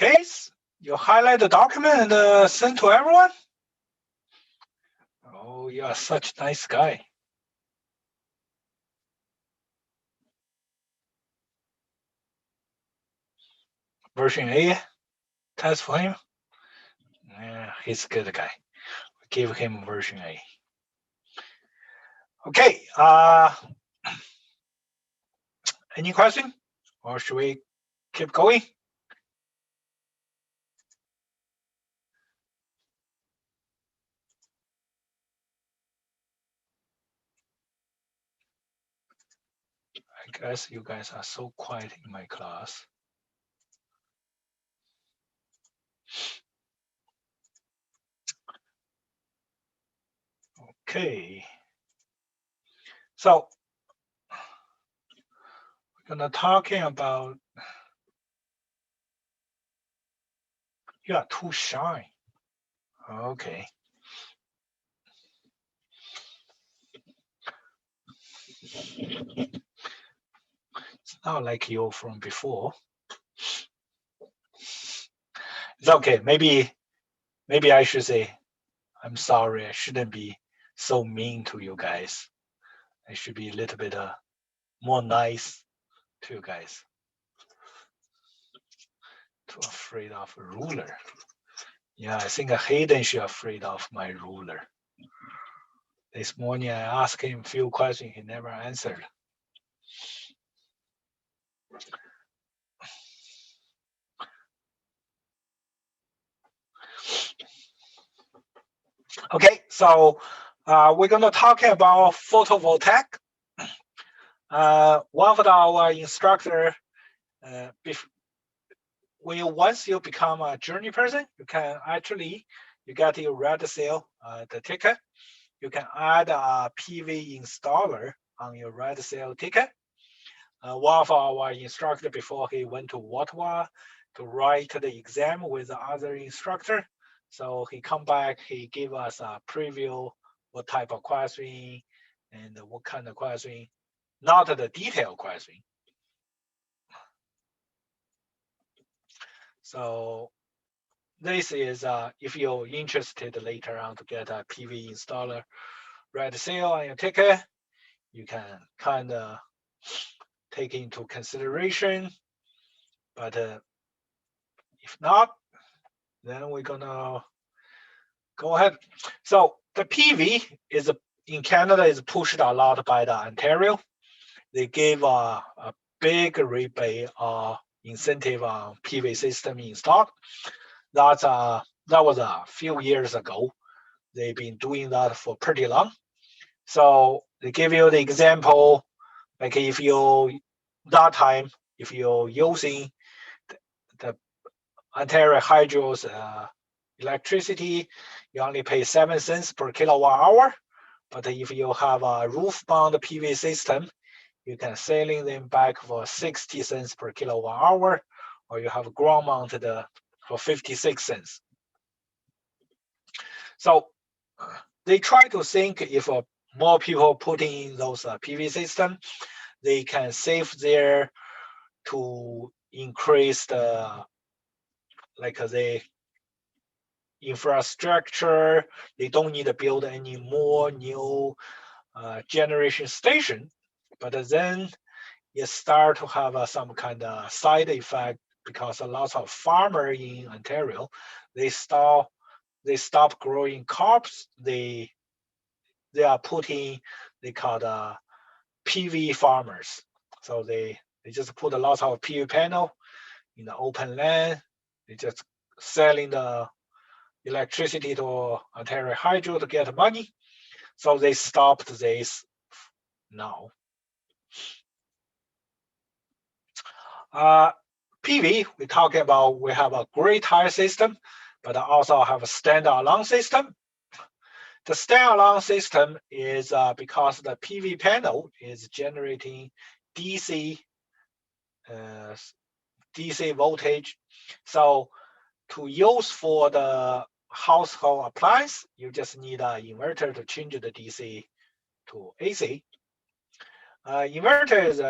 case, you highlight the document and send to everyone? Oh, you are such a nice guy. Version A, test for him. Yeah, he's a good guy. Give him version A. Okay. Any question? Or should we keep going? I guess you guys are so quiet in my class. Okay. So we're gonna talking about. You are too shy. Okay. It's not like you from before. It's okay. Maybe I should say, I'm sorry. I shouldn't be so mean to you guys. I should be a little bit more nice to you guys. Too afraid of a ruler. Yeah, I think Hayden should afraid of my ruler. This morning I asked him a few questions, he never answered. Okay, so we're going to talk about photovoltaic. One of our instructor, once you become a journey person, you can actually, you get your red cell, the ticket. You can add a PV installer on your red cell ticket. One of our instructor before he went to Ottawa to write the exam with the other instructor. So he come back, he gave us a preview, what type of question and what kind of question, not the detailed question. So this is, if you're interested later on to get a PV installer red seal on your ticket, you can kind of take into consideration. But if not, then we're gonna go ahead. So the PV is in Canada is pushed a lot by the Ontario. They gave a big rebate or incentive on PV system installed. That was a few years ago. They've been doing that for pretty long. So they give you the example, like if you that time if you're using the Ontario Hydro's electricity, you only pay 7 cents per kilowatt hour. But if you have a roof-mounted PV system, you can selling them back for 60 cents per kilowatt hour, or you have ground-mounted for 56 cents. So they try to think if more people put in those PV system, they can save there to increase the the infrastructure. They don't need to build any more new generation station. But then you start to have some kind of side effect because a lot of farmers in Ontario, they stop growing crops. They are putting, they call the PV farmers. So they just put a lot of PV panel in the open land. They just selling the electricity to Ontario Hydro to get money. So they stopped this now. PV, we're talking about, we have a grid tie system, but also have a standalone system. The standalone system is because the PV panel is generating DC voltage. So to use for the household appliance, you just need an inverter to change the DC to AC. Inverter is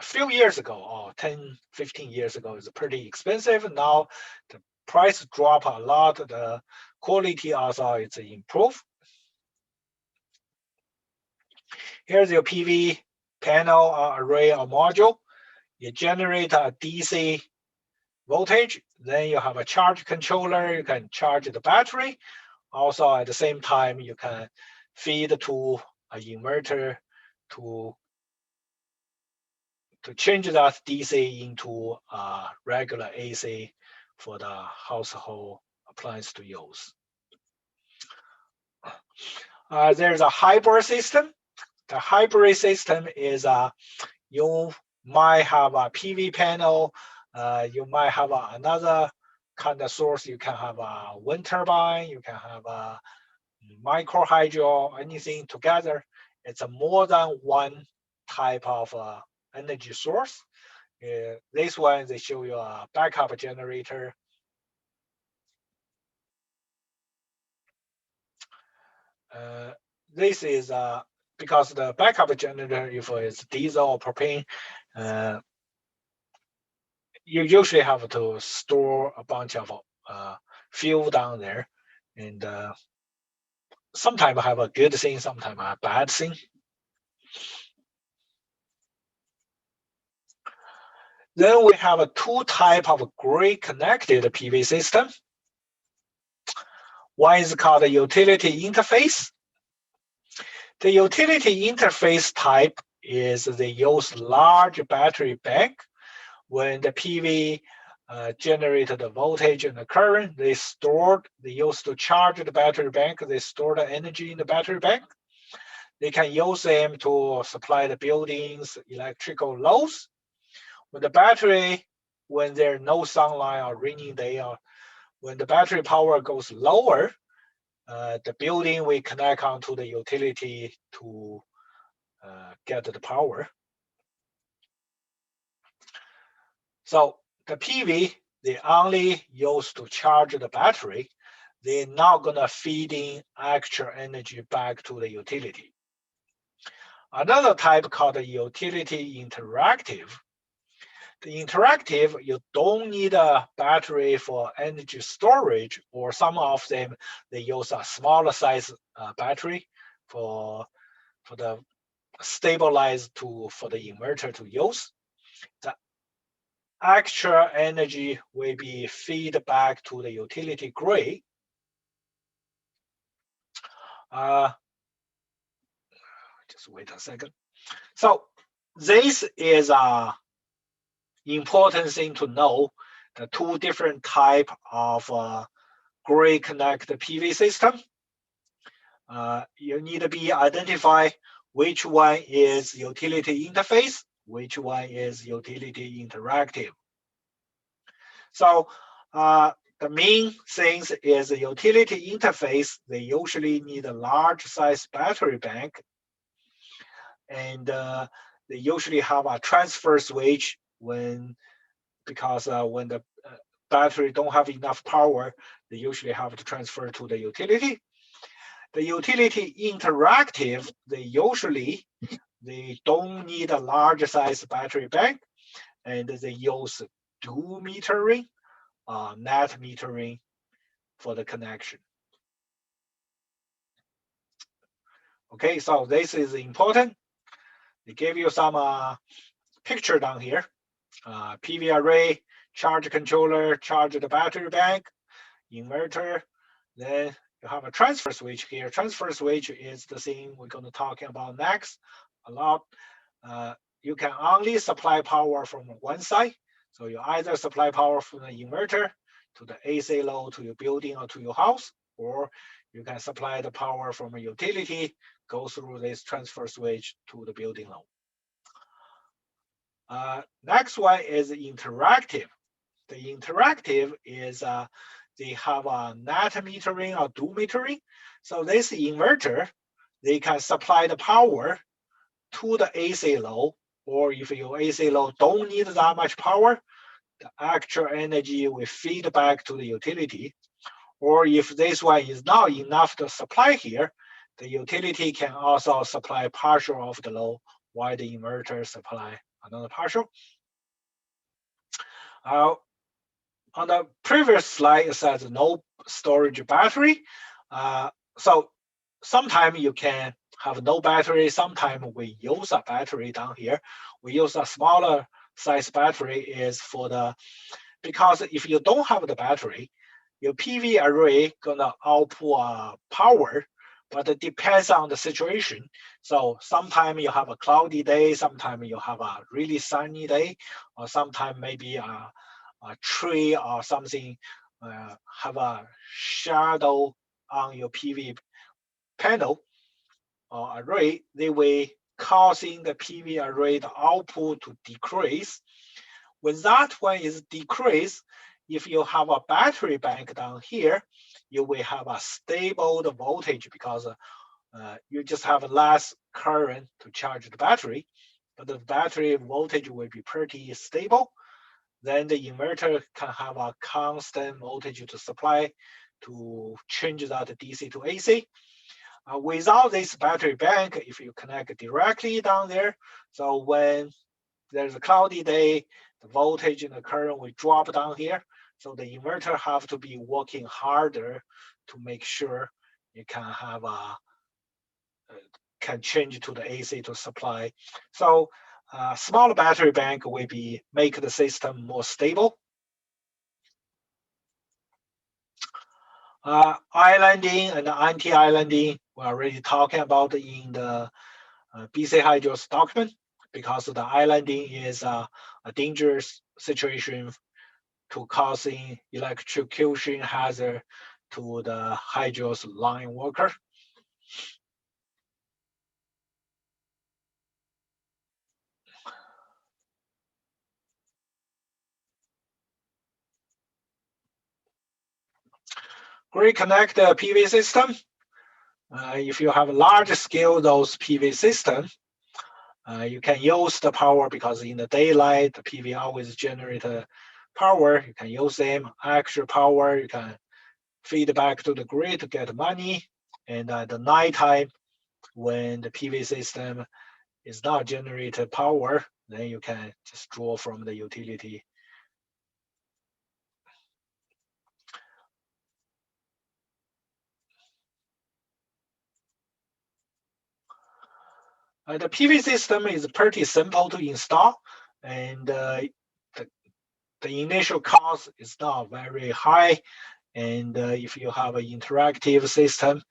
a few years ago, or 10, 15 years ago, is pretty expensive. Now the price drop a lot. The quality also is improved. Here's your PV panel array or module. You generate a DC voltage. Then you have a charge controller. You can charge the battery. Also, at the same time, you can feed to an inverter to change that DC into regular AC for the household appliance to use. There's a hybrid system. The hybrid system is you might have a PV panel, you might have another kind of source. You can have a wind turbine, you can have a micro hydro, anything together. It's a more than one type of energy source. This one, they show you a backup generator. This is because the backup generator, if it's diesel or propane, you usually have to store a bunch of fuel down there, and sometimes have a good thing, sometimes a bad thing. Then we have two types of grid-connected PV system. One is called the utility interface. The utility interface type is they use large battery bank. When the PV generated the voltage and the current, they used to charge the battery bank. They store the energy in the battery bank. They can use them to supply the buildings electrical loads. When the battery, when there's no sunlight or rainy day, or when the battery power goes lower, the building will connect onto the utility to get the power. So the PV, they only use to charge the battery. They're not gonna feed in extra energy back to the utility. Another type called the utility interactive. The interactive, you don't need a battery for energy storage, or some of them, they use a smaller size battery for the stabilized for the inverter to use. The extra energy will be fed back to the utility grid. Just wait a second. So this is a important thing to know, the two different type of grid connected PV system. You need to be identify which one is utility interface, which one is utility interactive. So the main things is the utility interface. They usually need a large size battery bank, and they usually have a transfer switch because when the battery don't have enough power, they usually have to transfer to the utility. The utility interactive, they don't need a large size battery bank, and they use dual metering, net metering for the connection. Okay, so this is important. They give you some picture down here. PV array, charge controller, charge the battery bank, inverter. Then you have a transfer switch here. Transfer switch is the thing we're going to talk about next a lot. You can only supply power from one side. So you either supply power from the inverter to the AC load to your building or to your house, or you can supply the power from a utility, go through this transfer switch to the building load. Next one is interactive. The interactive is they have a net metering or dual metering. So this inverter, they can supply the power to the AC load, or if your AC load don't need that much power, the actual energy will feed back to the utility. Or if this one is not enough to supply here, the utility can also supply partial of the load while the inverter supply another partial. On the previous slide, it says no storage battery. So sometimes you can have no battery. Sometimes we use a battery down here. We use a smaller size battery is for the, because if you don't have the battery, your PV array gonna output power, but it depends on the situation. So sometimes you have a cloudy day, sometimes you have a really sunny day, or sometimes maybe a tree or something have a shadow on your PV panel or array, they will causing the PV array the output to decrease. When that one is decreased, if you have a battery bank down here, you will have a stable voltage because you just have less current to charge the battery, but the battery voltage will be pretty stable. Then the inverter can have a constant voltage to supply to change that DC to AC. Without this battery bank, if you connect directly down there, so when there's a cloudy day, the voltage and the current will drop down here. So the inverter have to be working harder to make sure you can have a can change to the AC to supply. So smaller battery bank will be make the system more stable. Islanding and anti-islanding, we're already talking about in the BC Hydro's document, because the islanding is a dangerous situation to causing electrocution hazard to the hydro's line worker. Grid connect the PV system. If you have a large scale those PV system, you can use the power because in the daylight, the PV always generate power. You can use them, extra power, you can feed back to the grid to get money. And at the nighttime, when the PV system is not generated power, then you can just draw from the utility. The PV system is pretty simple to install, and the initial cost is not very high. And if you have an interactive system,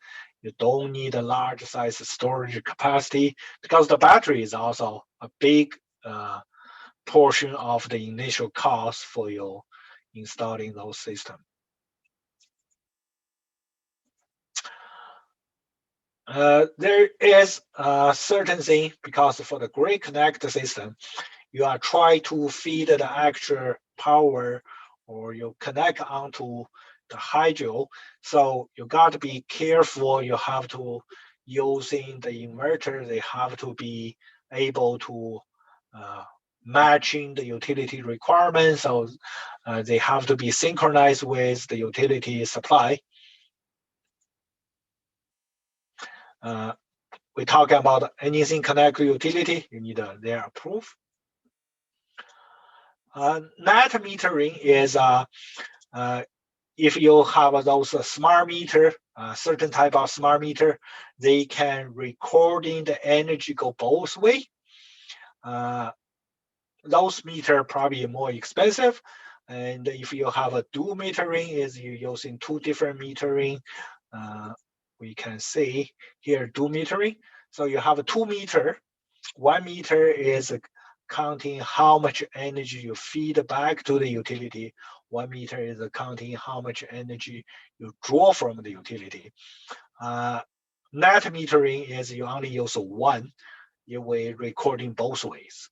you don't need a large size storage capacity because the battery is also a big portion of the initial cost for your installing those systems. There is a certain thing because for the grid connect system, you are trying to feed the actual power or you connect onto the hydro. So you got to be careful. You have to using the inverter. They have to be able to matching the utility requirements. So they have to be synchronized with the utility supply. We talk about anything connect to utility, you need their approval. Net metering is if you have those smart meter, certain type of smart meter, they can recording the energy go both way. Those meter probably more expensive. And if you have a dual metering, is you using two different metering. We can see here dual metering. So you have a 2 meter. 1 meter is counting how much energy you feed back to the utility. 1 meter is counting how much energy you draw from the utility. Net metering is you only use one. You will recording both ways.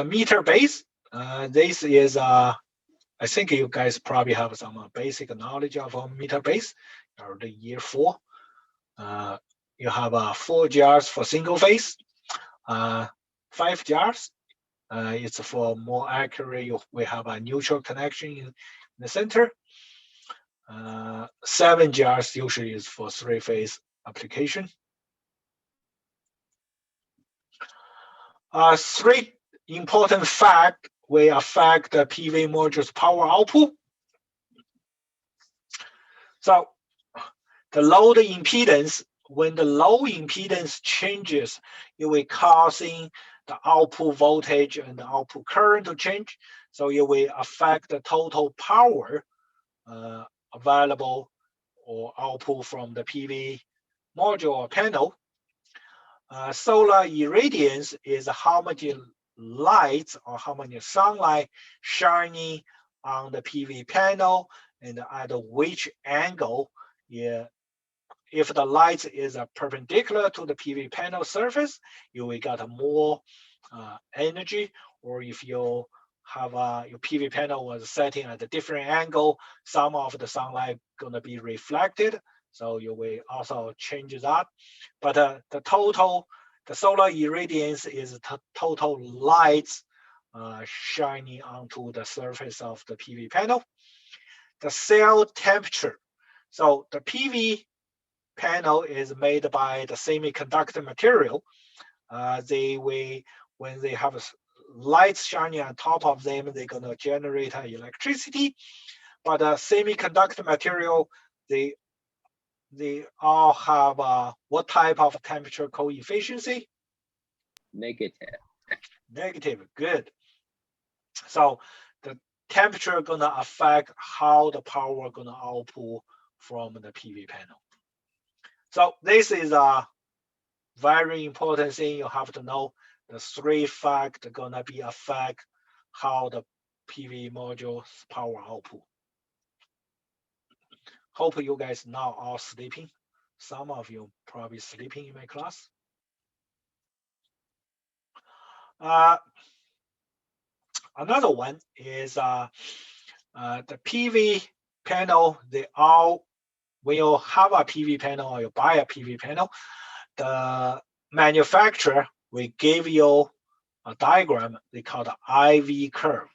Meter base. This is I think you guys probably have some basic knowledge of a meter base or the year 4. You have 4 jars for single phase, 5 jars. It's for more accurate. We have a neutral connection in the center. 7 GRs usually is for 3-phase application. 3 important facts will affect the PV module's power output. So the load impedance, when the load impedance changes, it will causing the output voltage and the output current to change. So it will affect the total power available or output from the PV module or panel. Solar irradiance is how much light or how much sunlight shining on the PV panel and at which angle. If the light is perpendicular to the PV panel surface, you will get more energy. Or if you have your PV panel was setting at a different angle, some of the sunlight gonna be reflected, so you will also change that. But the solar irradiance is total light shining onto the surface of the PV panel. The cell temperature. So the PV panel is made by the semiconductor material. When they have light shining on top of them, they're gonna generate electricity. But semiconductor material, they all have what type of temperature coefficient? Negative. Negative, good. So the temperature gonna affect how the power gonna output from the PV panel. So this is a very important thing you have to know. The 3 facts gonna be affect how the PV module's power output. Hope you guys now are sleeping. Some of you probably sleeping in my class. Another one is the PV panel. They all, when you have a PV panel or you buy a PV panel, the manufacturer will give you a diagram they call the IV curve.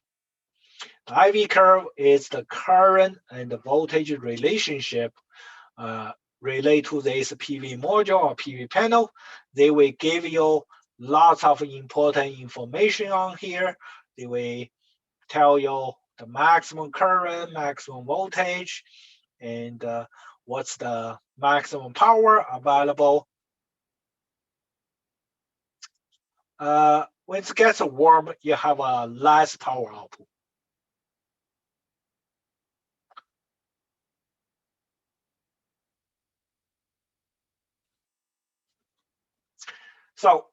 The IV curve is the current and the voltage relationship relate to this PV module or PV panel. They will give you lots of important information on here. They will tell you the maximum current, maximum voltage, and what's the maximum power available. When it gets warm, you have a less power output. So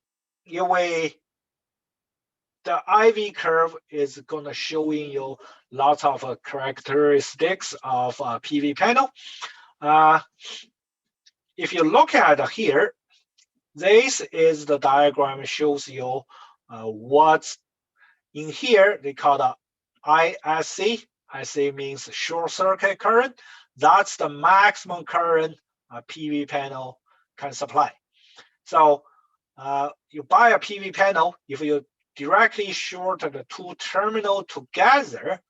the IV curve is gonna showing you lots of characteristics of a PV panel. If you look at here, this is the diagram shows you what's in here. They call the ISC. ISC means short circuit current. That's the maximum current a PV panel can supply. So you buy a PV panel, if you directly short the 2 terminals together,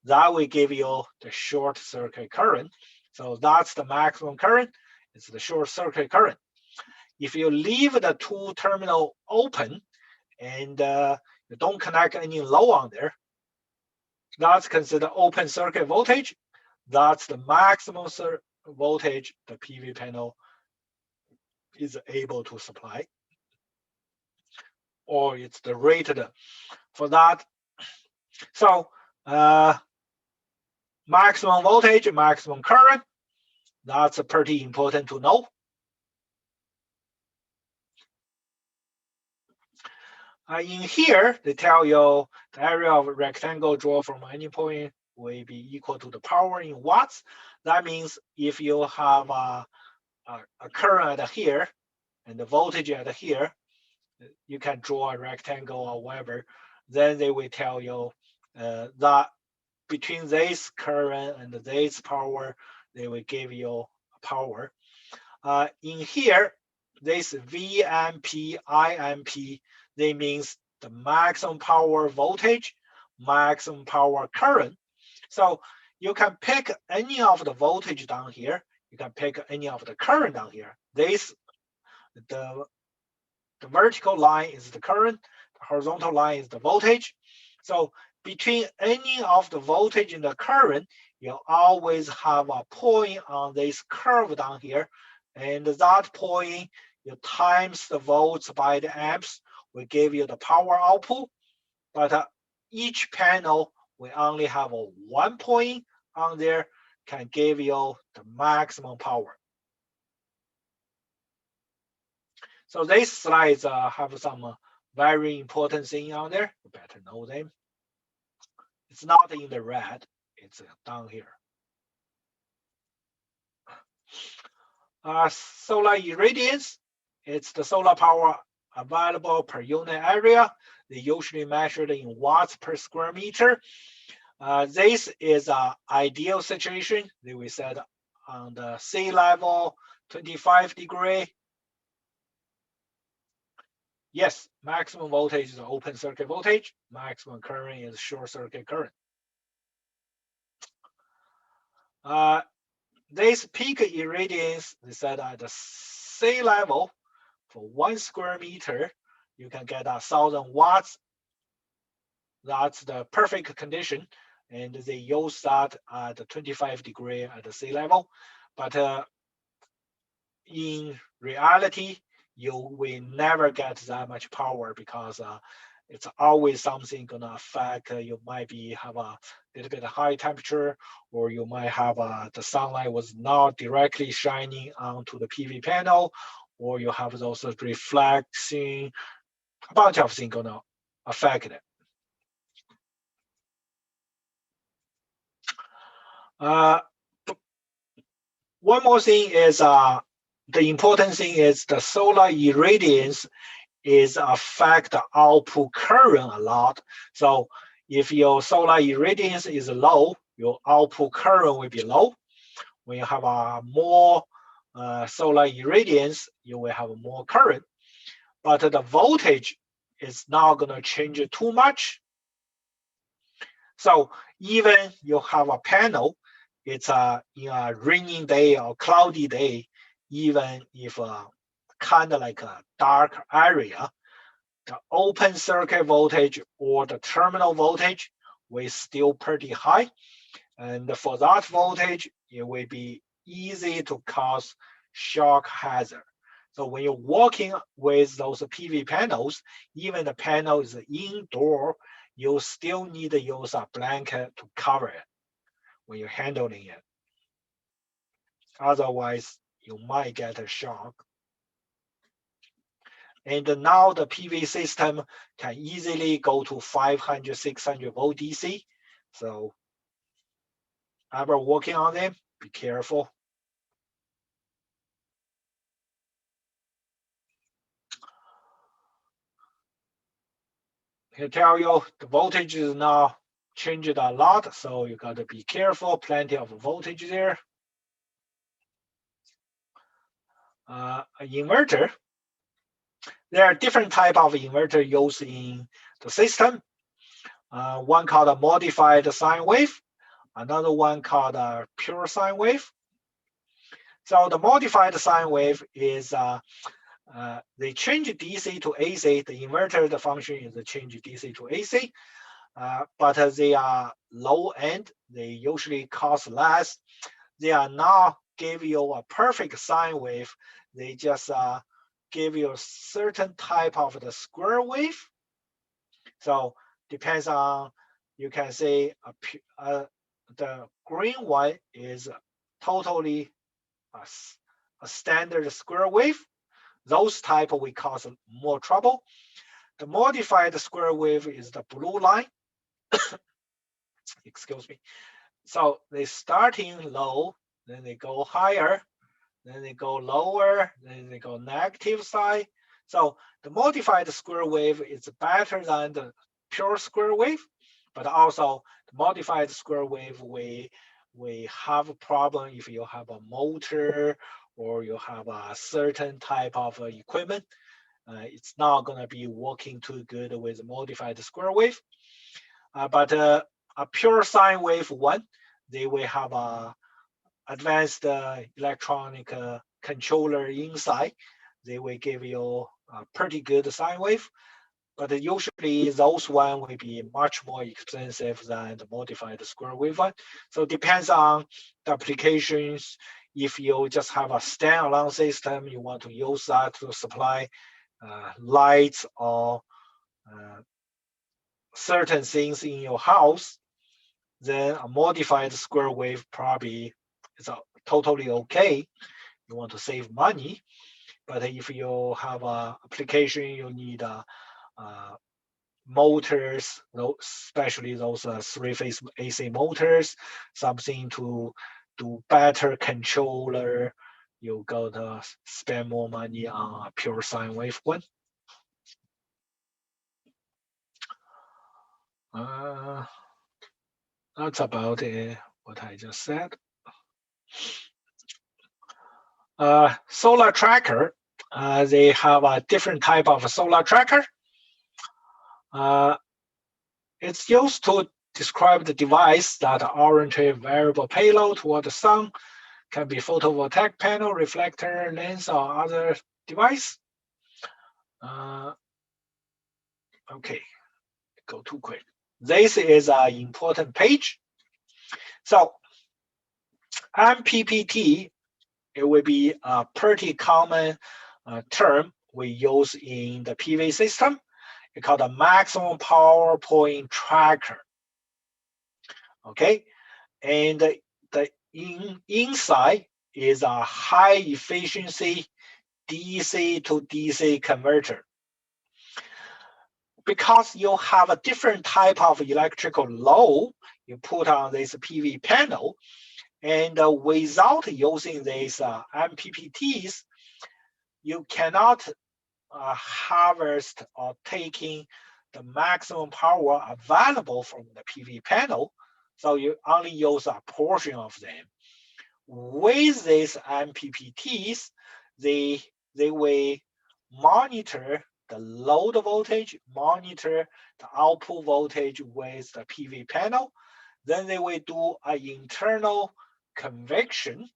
that will give you the short circuit current. So that's the maximum current. It's the short circuit current. If you leave the 2 terminals open and you don't connect any load on there, that's considered open circuit voltage. That's the maximum voltage the PV panel is able to supply, or it's the rated for that. So maximum voltage, maximum current, that's pretty important to know. In here, they tell you the area of a rectangle drawn from any point will be equal to the power in watts. That means if you have a current at here and the voltage at here, you can draw a rectangle or whatever. Then they will tell you that between this current and this power, they will give you power. In here, this VMP, IMP, they means the maximum power voltage, maximum power current. So you can pick any of the voltage down here. You can pick any of the current down here. The vertical line is the current, the horizontal line is the voltage. So between any of the voltage and the current, you always have a point on this curve down here. And that point, you times the volts by the amps, will give you the power output. But each panel will only have a one point on there, can give you the maximum power. So these slides have some very important thing on there. You better know them. It's not in the red, it's down here. Solar irradiance, it's the solar power available per unit area. They usually measured in watts per square meter. This is an ideal situation. We said on the sea level, 25 degree. Yes, maximum voltage is open circuit voltage. Maximum current is short circuit current. This peak irradiance is set at the sea level for 1 square meter. You can get 1,000 watts. That's the perfect condition. And they use that at 25 degree at the sea level. But in reality, you will never get that much power because it's always something gonna affect. You might have a little bit high temperature, or you might have the sunlight was not directly shining onto the PV panel, or you have those reflection. A bunch of things gonna affect it. One more thing is the important thing is the solar irradiance is affect the output current a lot. So if your solar irradiance is low, your output current will be low. When you have a more solar irradiance, you will have more current. But the voltage is not going to change too much. So even you have a panel, it's in a rainy day or cloudy day, even if kind of like a dark area, the open circuit voltage or the terminal voltage will still pretty high. And for that voltage, it will be easy to cause shock hazard. So when you're working with those PV panels, even the panel is indoor, you still need to use a blanket to cover it when you're handling it. Otherwise, you might get a shock. And now the PV system can easily go to 500, 600 volt DC. So ever working on them, be careful. I can tell you the voltage is now changed a lot, so you got to be careful. Plenty of voltage there. An inverter. There are different type of inverter used in the system. One called a modified sine wave, another one called a pure sine wave. So the modified sine wave is they change DC to AC. The inverter, the function is to change DC to AC, but they are low end. They usually cost less. They are not give you a perfect sine wave. They just give you a certain type of the square wave. So depends on, you can say the green one is totally a standard square wave. Those type will cause more trouble. The modified square wave is the blue line. Excuse me. So they starting low, then they go higher, then they go lower, then they go negative side. So the modified square wave is better than the pure square wave, but also the modified square wave we have a problem if you have a motor or you have a certain type of equipment. It's not going to be working too good with modified square wave. But a pure sine wave one, They will have a advanced electronic controller inside. They will give you a pretty good sine wave, but usually those one will be much more expensive than the modified square wave one. So it depends on the applications. If you just have a standalone system, you want to use that to supply lights or certain things in your house, then a modified square wave probably is totally okay. You want to save money. But if you have a application, you need motors, especially those three-phase AC motors, something to do better controller, you gotta spend more money on a pure sine wave one. That's about it, what I just said. Solar tracker, they have a different type of solar tracker. It's used to describe the device that orientate variable payload toward the sun. Can be photovoltaic panel, reflector, lens, or other device. Okay, go too quick. This is an important page. So MPPT, it will be a pretty common term we use in the PV system. It's called a maximum power point tracker. Okay, and the inside is a high efficiency DC to DC converter. Because you have a different type of electrical load you put on this PV panel, and without using these MPPTs, you cannot harvest or taking the maximum power available from the PV panel, so you only use a portion of them. With these MPPTs, they will monitor the load voltage, monitor the output voltage with the PV panel. Then they will do an internal convection.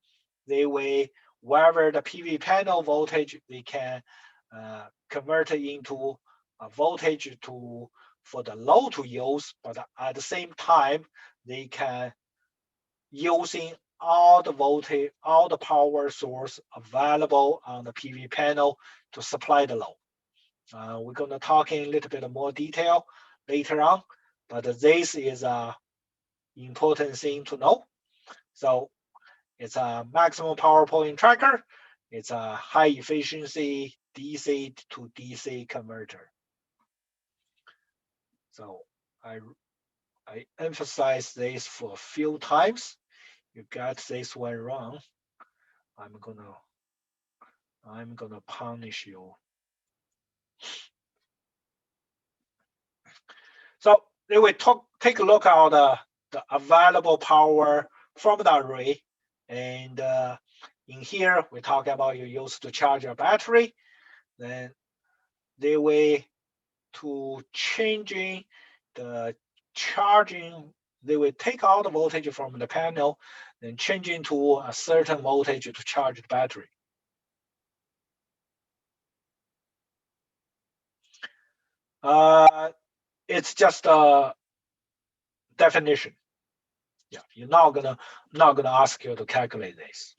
They will, wherever the PV panel voltage, they can convert it into a voltage for the load to use, but at the same time, they can using all the voltage, all the power source available on the PV panel to supply the load. We're going to talk in a little bit more detail later on, but this is a important thing to know. So it's a maximum power point tracker. It's a high efficiency DC to DC converter. So I emphasize this for a few times. You got this one wrong, I'm gonna punish you. So they will take a look at the available power from the array, and in here we talk about you use to charge your battery. Then they will to changing the charging. They will take out the voltage from the panel, then change into a certain voltage to charge the battery. It's just a definition. Yeah, I'm not gonna ask you to calculate this.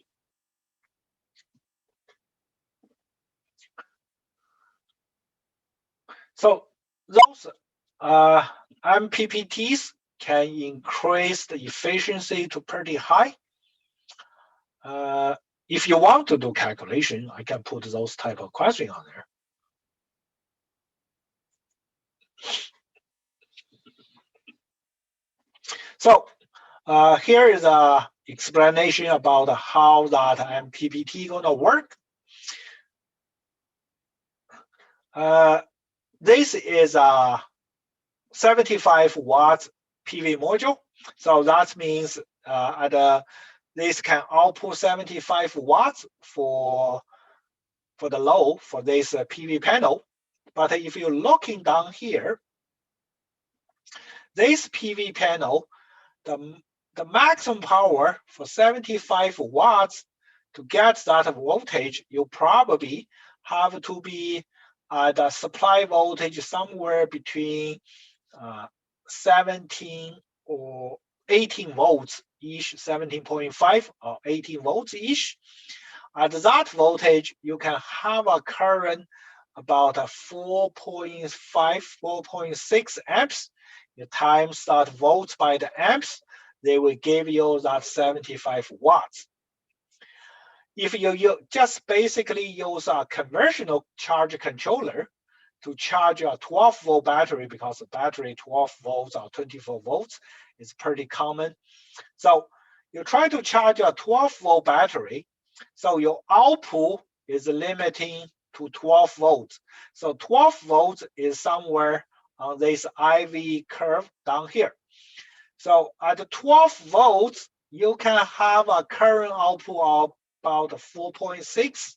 So those MPPTs can increase the efficiency to pretty high. If you want to do calculation, I can put those type of questions on there. So here is a explanation about how that MPPT gonna work. This is a 75 watts PV module. So that means this can output 75 watts for the load for this PV panel. But if you're looking down here, this PV panel, the the maximum power for 75 watts to get that voltage, you probably have to be at a supply voltage somewhere between 17 or 18 volts ish, 17.5 or 18 volts ish. At that voltage, you can have a current about a 4.5, 4.6 amps. You times that volts by the amps, they will give you that 75 watts. If you just basically use a conventional charge controller to charge a 12-volt battery, because the battery 12 volts or 24 volts is pretty common. So you try to charge a 12-volt battery, so your output is limiting to 12 volts. So 12 volts is somewhere on this IV curve down here. So at 12 volts, you can have a current output of about 4.6.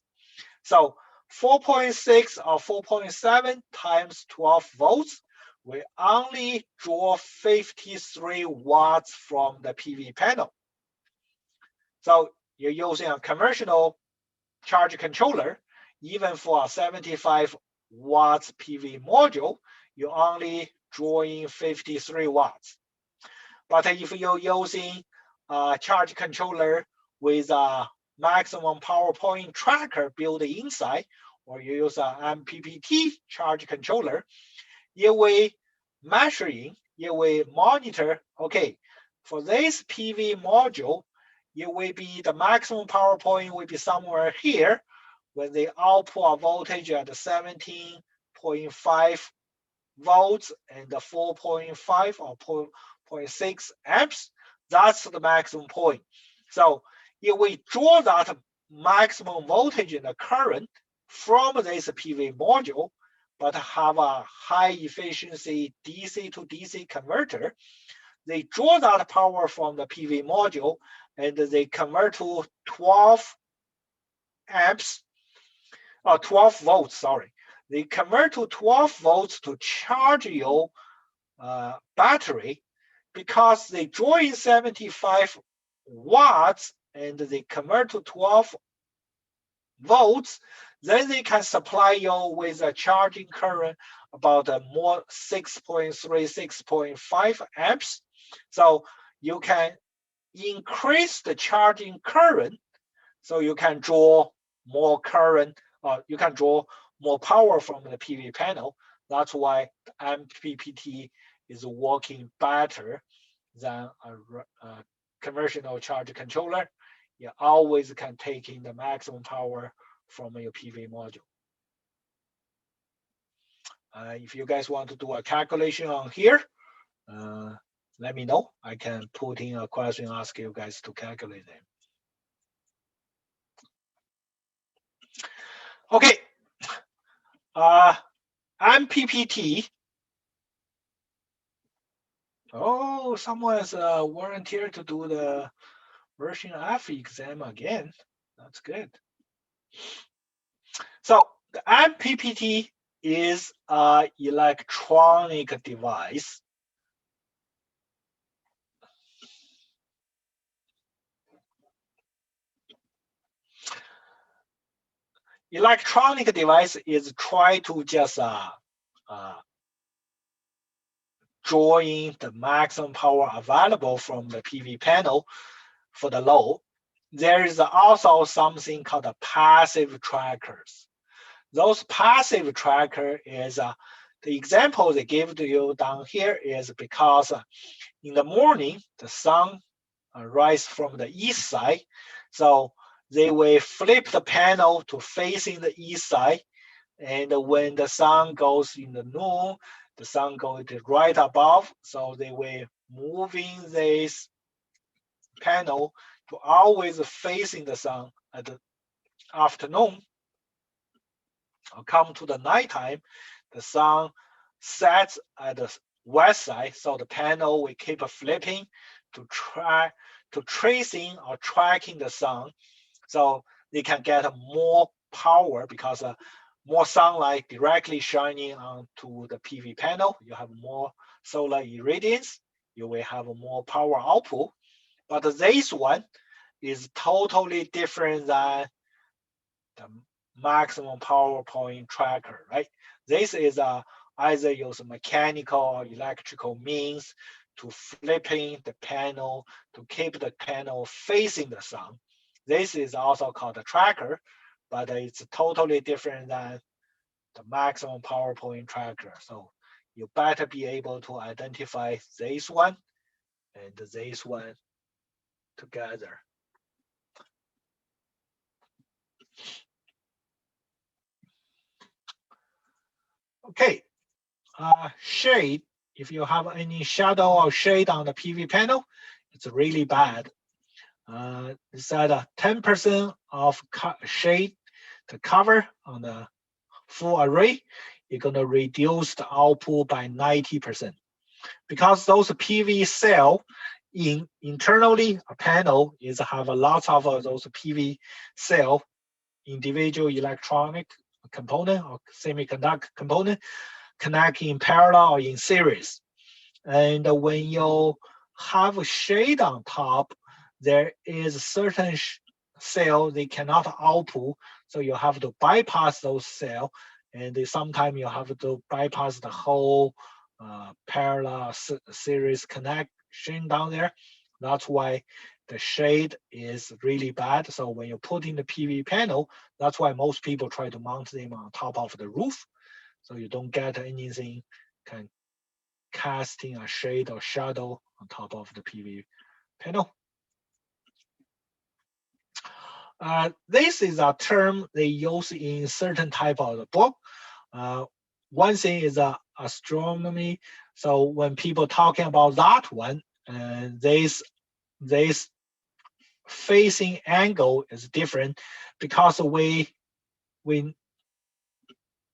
So 4.6 or 4.7 times 12 volts, we only draw 53 watts from the PV panel. So you're using a conventional charge controller, even for a 75 watts PV module, you're only drawing 53 watts. But if you're using a charge controller with a maximum power point tracker built inside, or you use an MPPT charge controller, you will measuring, you will monitor, okay, for this PV module, it will be the maximum power point will be somewhere here when the output voltage at 17.5 volts and the 4.5 or 0.6 amps. That's the maximum point. So if we draw that maximum voltage and the current from this PV module, but have a high efficiency DC to DC converter, they draw that power from the PV module and they convert to 12 amps, or 12 volts, sorry. They convert to 12 volts to charge your battery, because they draw in 75 watts and they convert to 12 volts, then they can supply you with a charging current about more 6.3, 6.5 amps. So you can increase the charging current, so you can draw more current, you can draw more power from the PV panel. That's why the MPPT is working better than a conventional charge controller. You always can take in the maximum power from your PV module. If you guys want to do a calculation on here, let me know. I can put in a question, ask you guys to calculate them. Okay, MPPT. Oh, someone's volunteered to do the version F exam again. That's good. So the MPPT is an electronic device. Electronic device is try to just draw in the maximum power available from the PV panel for the load. There is also something called a passive trackers. Those passive tracker is the example they give to you down here is because in the morning the sun rise from the east side, so they will flip the panel to facing the east side, and when the sun goes in the noon, the sun goes right above, so they will moving this panel to always facing the sun at the afternoon. Come to the nighttime, the sun sets at the west side, so the panel will keep flipping to try to tracing or tracking the sun, so they can get more power because more sunlight directly shining onto the PV panel. You have more solar irradiance, you will have more power output. But this one is totally different than the maximum power point tracker, right? This is either use mechanical or electrical means to flipping the panel to keep the panel facing the sun. This is also called a tracker, but it's totally different than the maximum power point tracker. So you better be able to identify this one and this one together. Okay, shade. If you have any shadow or shade on the PV panel, it's really bad. It's at 10% of shade to cover on the full array, you're going to reduce the output by 90%. Because those PV cell internally, a panel is have a lot of those PV cell, individual electronic component or semiconductor component connect in parallel or in series. And when you have a shade on top, there is certain cell they cannot output, so you have to bypass those cell, and sometimes you have to bypass the whole parallel series connection down there. That's why the shade is really bad. So when you put in the PV panel, that's why most people try to mount them on top of the roof, so you don't get anything can casting a shade or shadow on top of the PV panel. This is a term they use in certain type of the book. One thing is astronomy. So when people talking about that one, this facing angle is different because we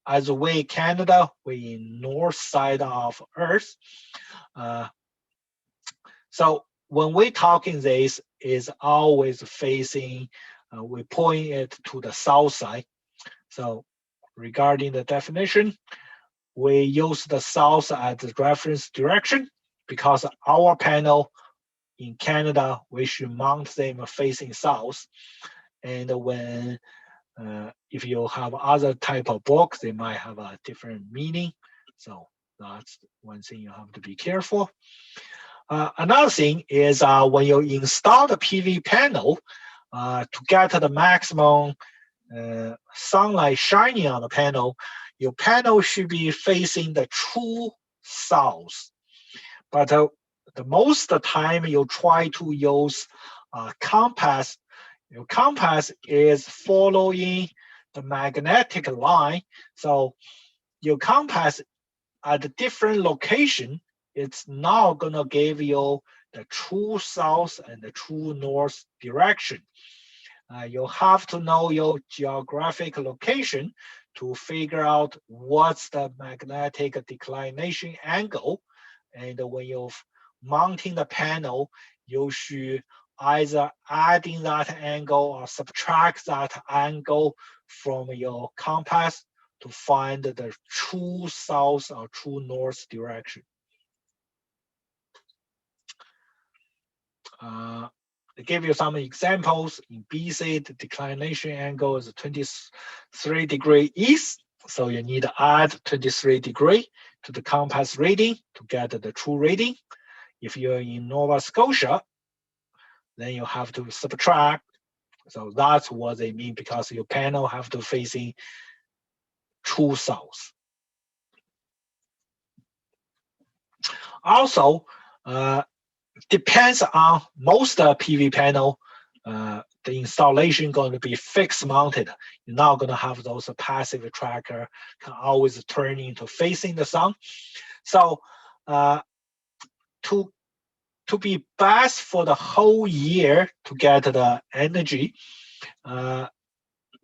as we Canada, we in north side of Earth. So when we talking this is always facing, we point it to the south side. So regarding the definition, we use the south as the reference direction because our panel in Canada, we should mount them facing south. And when if you have other type of books, they might have a different meaning. So that's one thing you have to be careful. Another thing is when you install the PV panel, to get the maximum sunlight shining on the panel, your panel should be facing the true south. But the most of the time you try to use compass. Your compass is following the magnetic line. So your compass at a different location, it's now gonna give you the true south and the true north direction. You have to know your geographic location to figure out what's the magnetic declination angle. And when you're mounting the panel, you should either adding that angle or subtract that angle from your compass to find the true south or true north direction. I give you some examples. In BC, the declination angle is 23 degree east. So you need to add 23 degree to the compass reading to get the true reading. If you're in Nova Scotia, then you have to subtract. So that's what they mean because your panel have to facing true south. Also, depends on most PV panel, the installation going to be fixed mounted. You're not going to have those passive tracker can always turn into facing the sun. So to be best for the whole year to get the energy,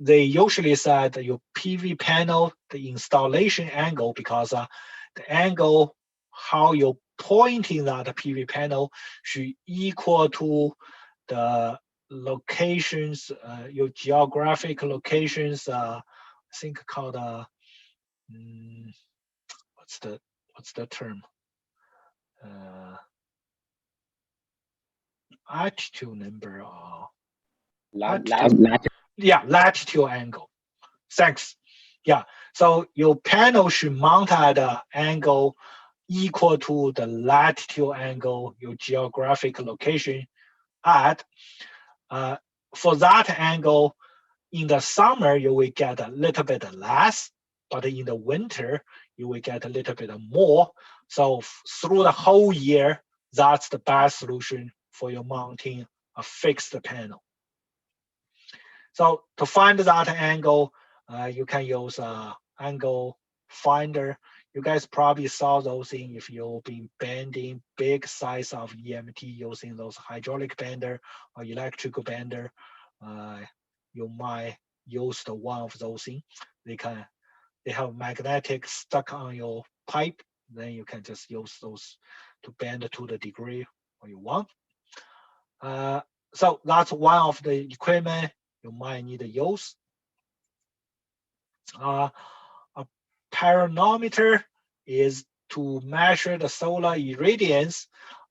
they usually said your PV panel, the installation angle, because the angle how you're pointing that PV panel should equal to the locations, your geographic locations. I think called what's the term? altitude number or Latitude. yeah, latitude angle. Thanks. Yeah. So your panel should mount at an angle equal to the latitude angle your geographic location at. Uh, for that angle, in the summer, you will get a little bit less, but in the winter, you will get a little bit more. So through the whole year, that's the best solution for your mounting a fixed panel. So to find that angle, you can use angle finder. You guys probably saw those things if you've been bending big size of EMT using those hydraulic bender or electrical bender. Uh, you might use the one of those things. They have magnetic stuck on your pipe. Then you can just use those to bend to the degree what you want. So that's one of the equipment you might need to use. A pyranometer is to measure the solar irradiance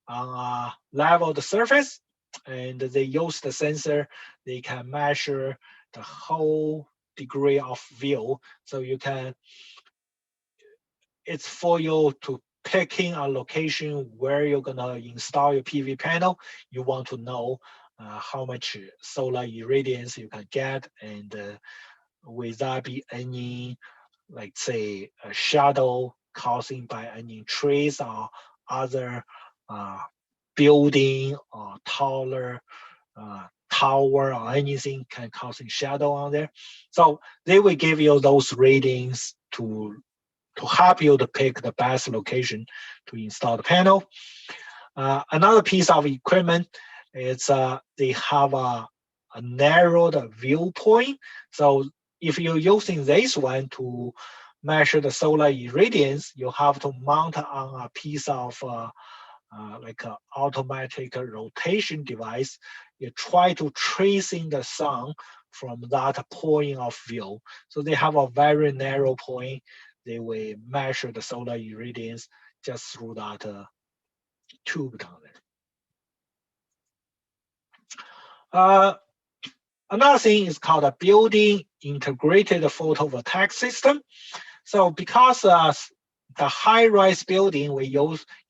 on a leveled surface, and they use the sensor. They can measure the whole degree of view. So it's for you to picking a location where you're gonna install your PV panel. You want to know how much solar irradiance you can get, and will there be any, like say, a shadow causing by any trees or other uh, building or taller tower or anything can causing shadow on there. So they will give you those readings to help you to pick the best location to install the panel. Another piece of equipment is they have a narrowed viewpoint. So if you're using this one to measure the solar irradiance, you have to mount on a piece of like an automatic rotation device. You try to tracing the sun from that point of view. So they have a very narrow point. They will measure the solar irradiance just through that tube down there. Another thing is called a building integrated photovoltaic system. So because the high-rise building we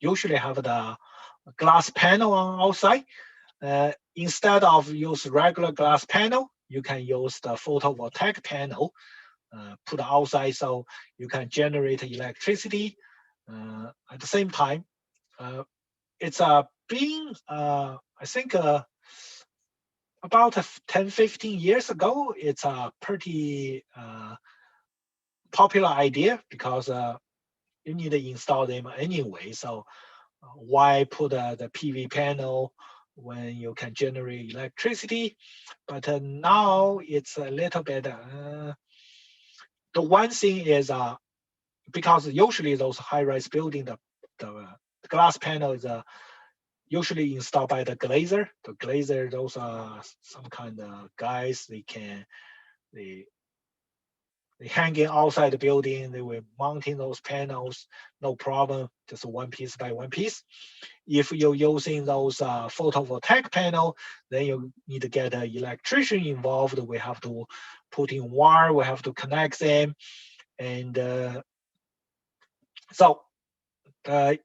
usually have the glass panel on outside, instead of use regular glass panel, you can use the photovoltaic panel put outside, so you can generate electricity at the same time. It's been I think about 10, 15 years ago, it's a pretty popular idea because you need to install them anyway. So why put the PV panel when you can generate electricity? But now it's a little bit, the one thing is because usually those high-rise building, the glass panel is usually installed by the glazer. The glazer, those are some kind of guys. They hanging outside the building. They were mounting those panels, no problem, just one piece by one piece. If you're using those photovoltaic panel, then you need to get an electrician involved. We have to put in wire. We have to connect them, and so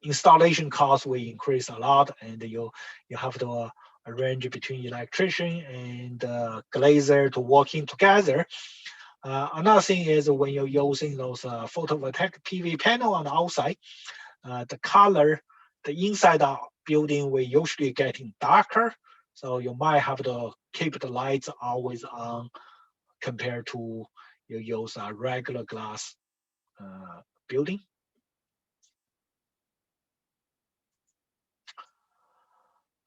installation costs will increase a lot, and you have to arrange between electrician and glazer to working together. Another thing is when you're using those photovoltaic PV panel on the outside, the color, the inside of building will usually getting darker. So you might have to keep the lights always on compared to you use a regular glass building.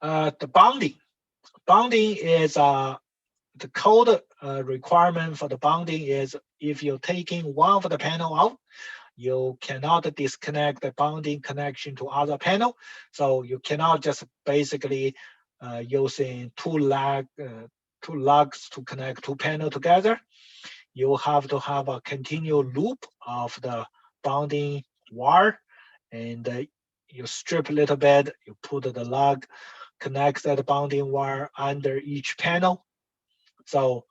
The bonding. Bonding is the code requirement for the bonding is if you're taking one of the panel out, you cannot disconnect the bonding connection to other panel. So you cannot just basically using two lugs to connect two panel together. You have to have a continual loop of the bonding wire, and you strip a little bit, you put the lug connect that bonding wire under each panel. So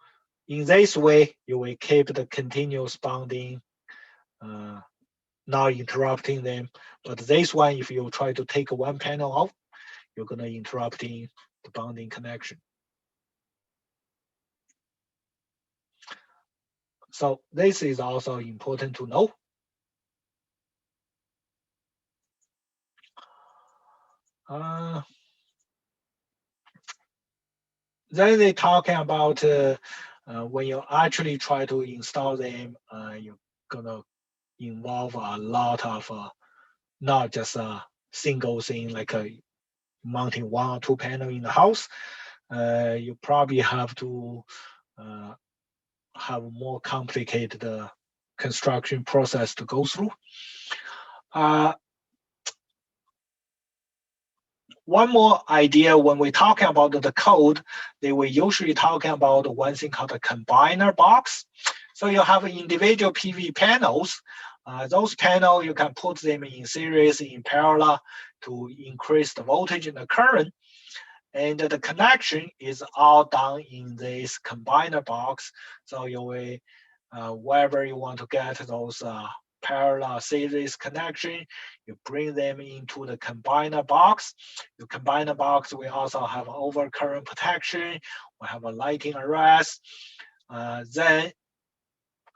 in this way, you will keep the continuous bonding, not interrupting them. But this one, if you try to take one panel off, you're gonna interrupting the bonding connection. So this is also important to know. Then they talking about when you actually try to install them, you're gonna involve a lot of not just a single thing like mounting one or two panel in the house. You probably have to have more complicated construction process to go through. One more idea when we're talking about the code, they were usually talking about one thing called a combiner box. So you have individual PV panels. Those panels, you can put them in series, in parallel to increase the voltage and the current. And the connection is all done in this combiner box. So you will, wherever you want to get those parallel series connection, you bring them into the combiner box. The combiner box, we also have overcurrent protection, we have a lighting arrest. Then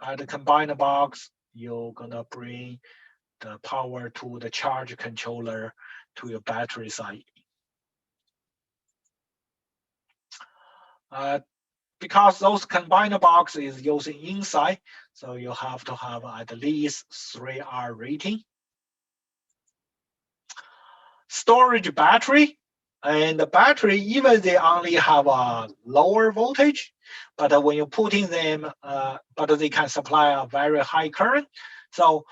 at the combiner box, you're gonna bring the power to the charge controller to your battery side. Because those combiner box is using inside, so you have to have at least 3R rating. Storage battery, and the battery, even they only have a lower voltage, but when you put in them, but they can supply a very high current. So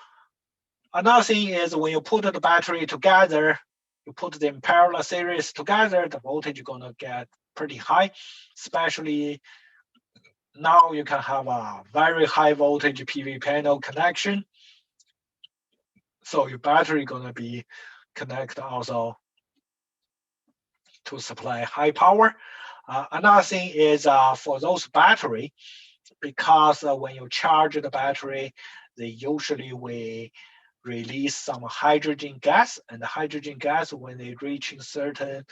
another thing is when you put the battery together, you put them parallel series together, the voltage is gonna get pretty high, especially now you can have a very high voltage PV panel connection. So your battery gonna be connected also to supply high power. Another thing is for those battery, because when you charge the battery, they usually will release some hydrogen gas, and the hydrogen gas, when they reach certain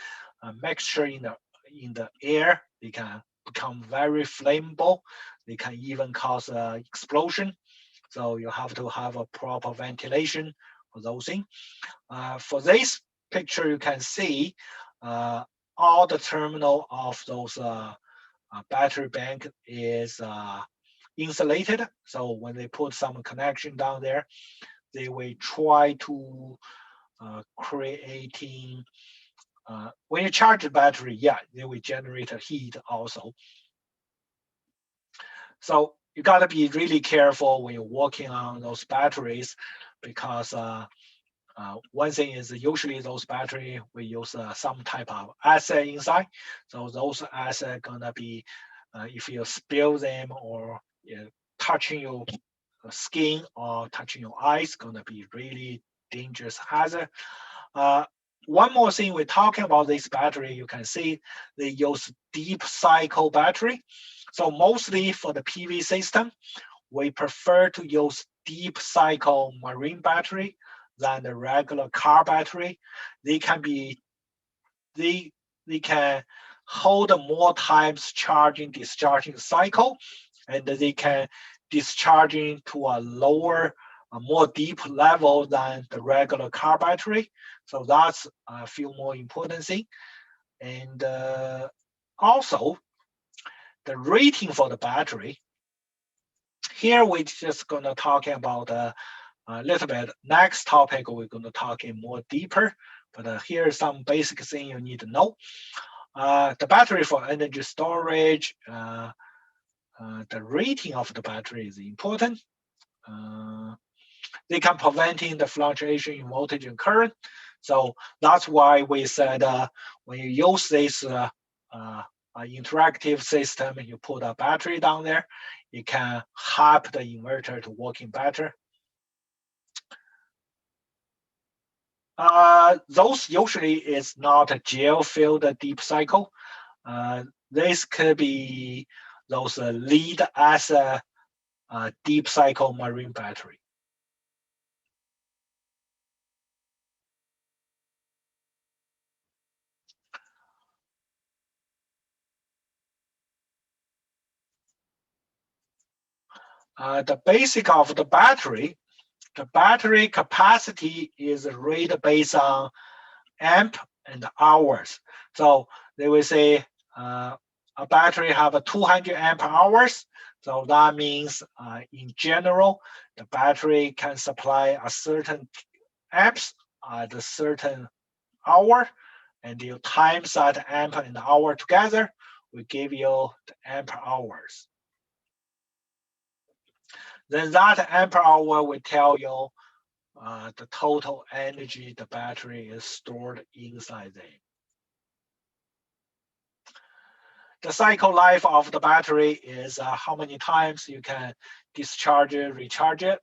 mixture in the air, they can become very flammable. They can even cause an explosion. So you have to have a proper ventilation for those things. For this picture, you can see all the terminal of those battery bank is insulated. So when they put some connection down there, they will try to creating, when you charge the battery, yeah, they will generate a heat also. So you gotta be really careful when you're working on those batteries, because one thing is usually those battery we use some type of acid inside. So those acid gonna be, if you spill them or touching your skin or touching your eyes, gonna be really dangerous hazard. One more thing we're talking about this battery, you can see they use deep cycle battery. So mostly for the PV system, we prefer to use deep cycle marine battery than the regular car battery. They can be, they can hold more times charging discharging cycle, and they can discharging to a lower, a more deep level than the regular car battery. So that's a few more important thing. And also the rating for the battery. Here we're just gonna talk about a little bit. Next topic we're gonna talk in more deeper, but here's some basic thing you need to know. The battery for energy storage, the rating of the battery is important. They can preventing the fluctuation in voltage and current. So that's why we said when you use this interactive system, you put a battery down there, it can help the inverter to working better. Those usually is not a gel-filled deep cycle. This could be those lead acid deep cycle marine battery. The basic of the battery capacity is rate based on amp and hours. So they will say a battery have a 200 amp hours. So that means in general, the battery can supply a certain amps at a certain hour, and you times that amp and hour together, we give you the amp hours. Then that amp hour will tell you the total energy the battery is stored inside there. The cycle life of the battery is how many times you can discharge it, recharge it.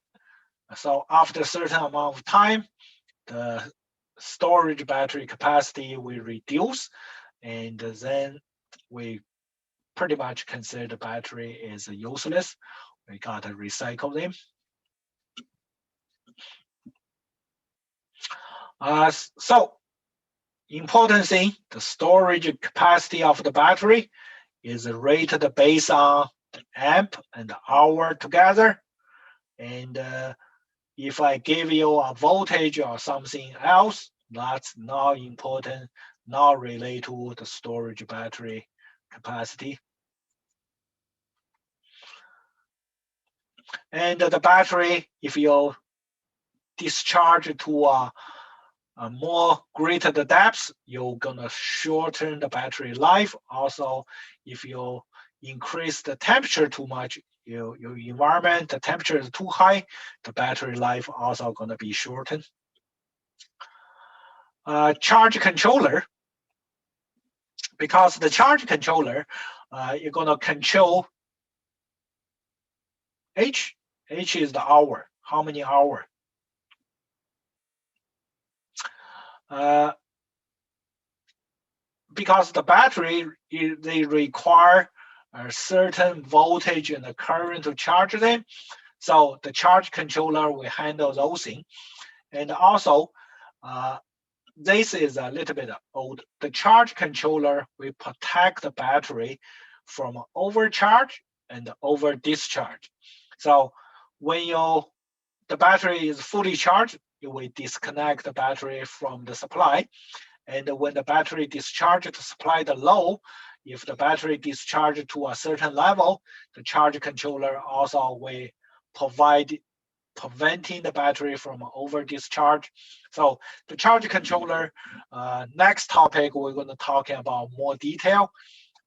So after a certain amount of time, the storage battery capacity will reduce, and then we pretty much consider the battery is useless. We gotta recycle them. So important thing, the storage capacity of the battery is rated based on the amp and the hour together. And if I give you a voltage or something else, that's not important, not related to the storage battery capacity. And the battery, if you discharge to a more greater the depth, you're gonna shorten the battery life. Also, if you increase the temperature too much, your environment, the temperature is too high, the battery life also gonna be shortened. Charge controller, because the charge controller, you're gonna control H. H is the hour, how many hour. Because the battery, they require a certain voltage and the current to charge them. So the charge controller will handle those things. And also, this is a little bit old. The charge controller will protect the battery from overcharge and over discharge. So when the battery is fully charged, you will disconnect the battery from the supply. And when the battery discharge to supply the load, if the battery discharge to a certain level, the charge controller also will provide preventing the battery from over discharge. So the charge controller, next topic, we're going to talk about more detail,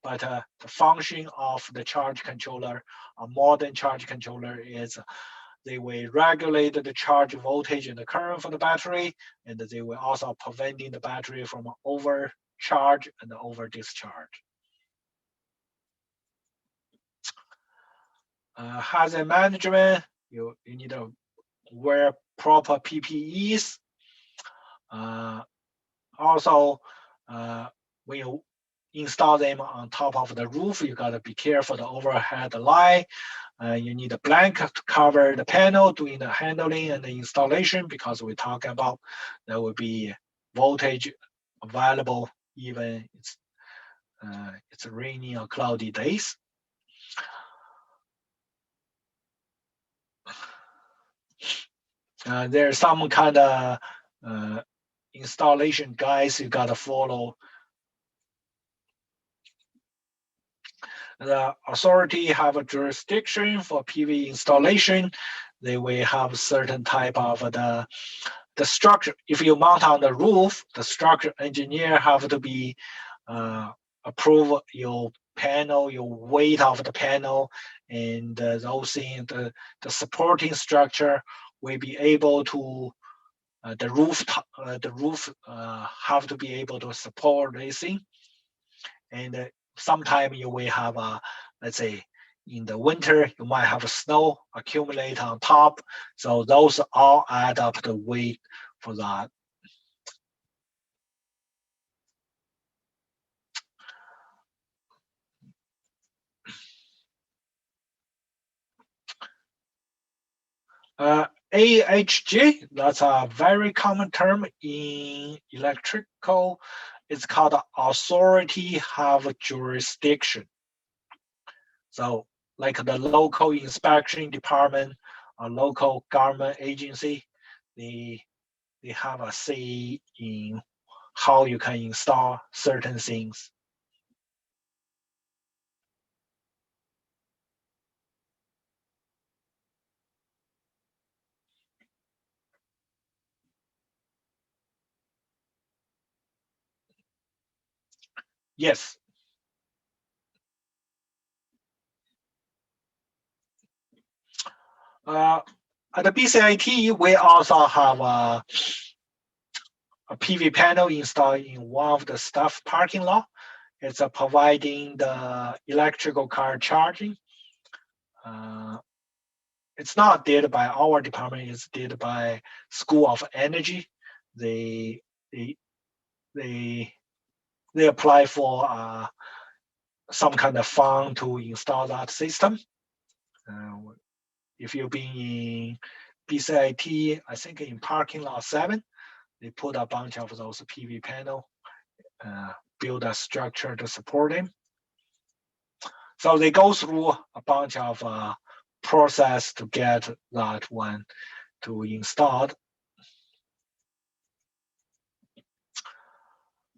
but the function of the charge controller, a modern charge controller is they will regulate the charge voltage and the current for the battery, and they will also preventing the battery from overcharge and over discharge. Hazard management, you need to wear proper PPEs. Also, when you install them on top of the roof, you gotta be careful the overhead line. You need a blanket to cover the panel during the handling and the installation, because we're talking about there will be voltage available even it's rainy or cloudy days. There's some kind of installation guides you gotta follow. The authority have a jurisdiction for PV installation. They will have certain type of the structure. If you mount on the roof, the structure engineer have to be approve your panel, your weight of the panel, and those things. The supporting structure will be able to the roof have to be able to support this thing. And sometime you will have let's say in the winter you might have snow accumulate on top, so those all add up the weight for that. AHJ, that's a very common term in electrical. It's called authority have jurisdiction. So like the local inspection department or local government agency, they have a say in how you can install certain things. Yes. At the BCIT, we also have a PV panel installed in one of the staff parking lot. It's providing the electrical car charging. It's not did by our department. It's did by School of Energy. They they they they apply for some kind of fund to install that system. If you've been in BCIT, I think in parking lot 7, they put a bunch of those PV panel, build a structure to support them. So they go through a bunch of process to get that one to installed.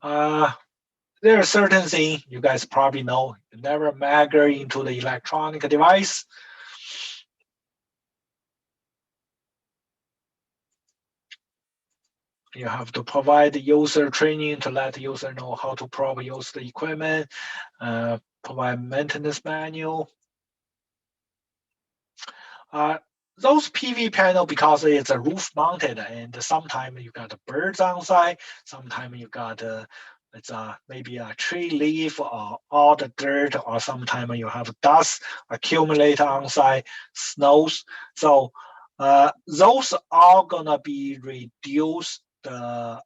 There are certain things you guys probably know. You never migrate into the electronic device. You have to provide the user training to let the user know how to properly use the equipment, provide maintenance manual. Those PV panel, because it's a roof mounted, and sometimes you got birds on site, sometimes you got it's maybe a tree leaf or all the dirt, or sometimes you have dust accumulate on site, snows. So those are gonna be reduce the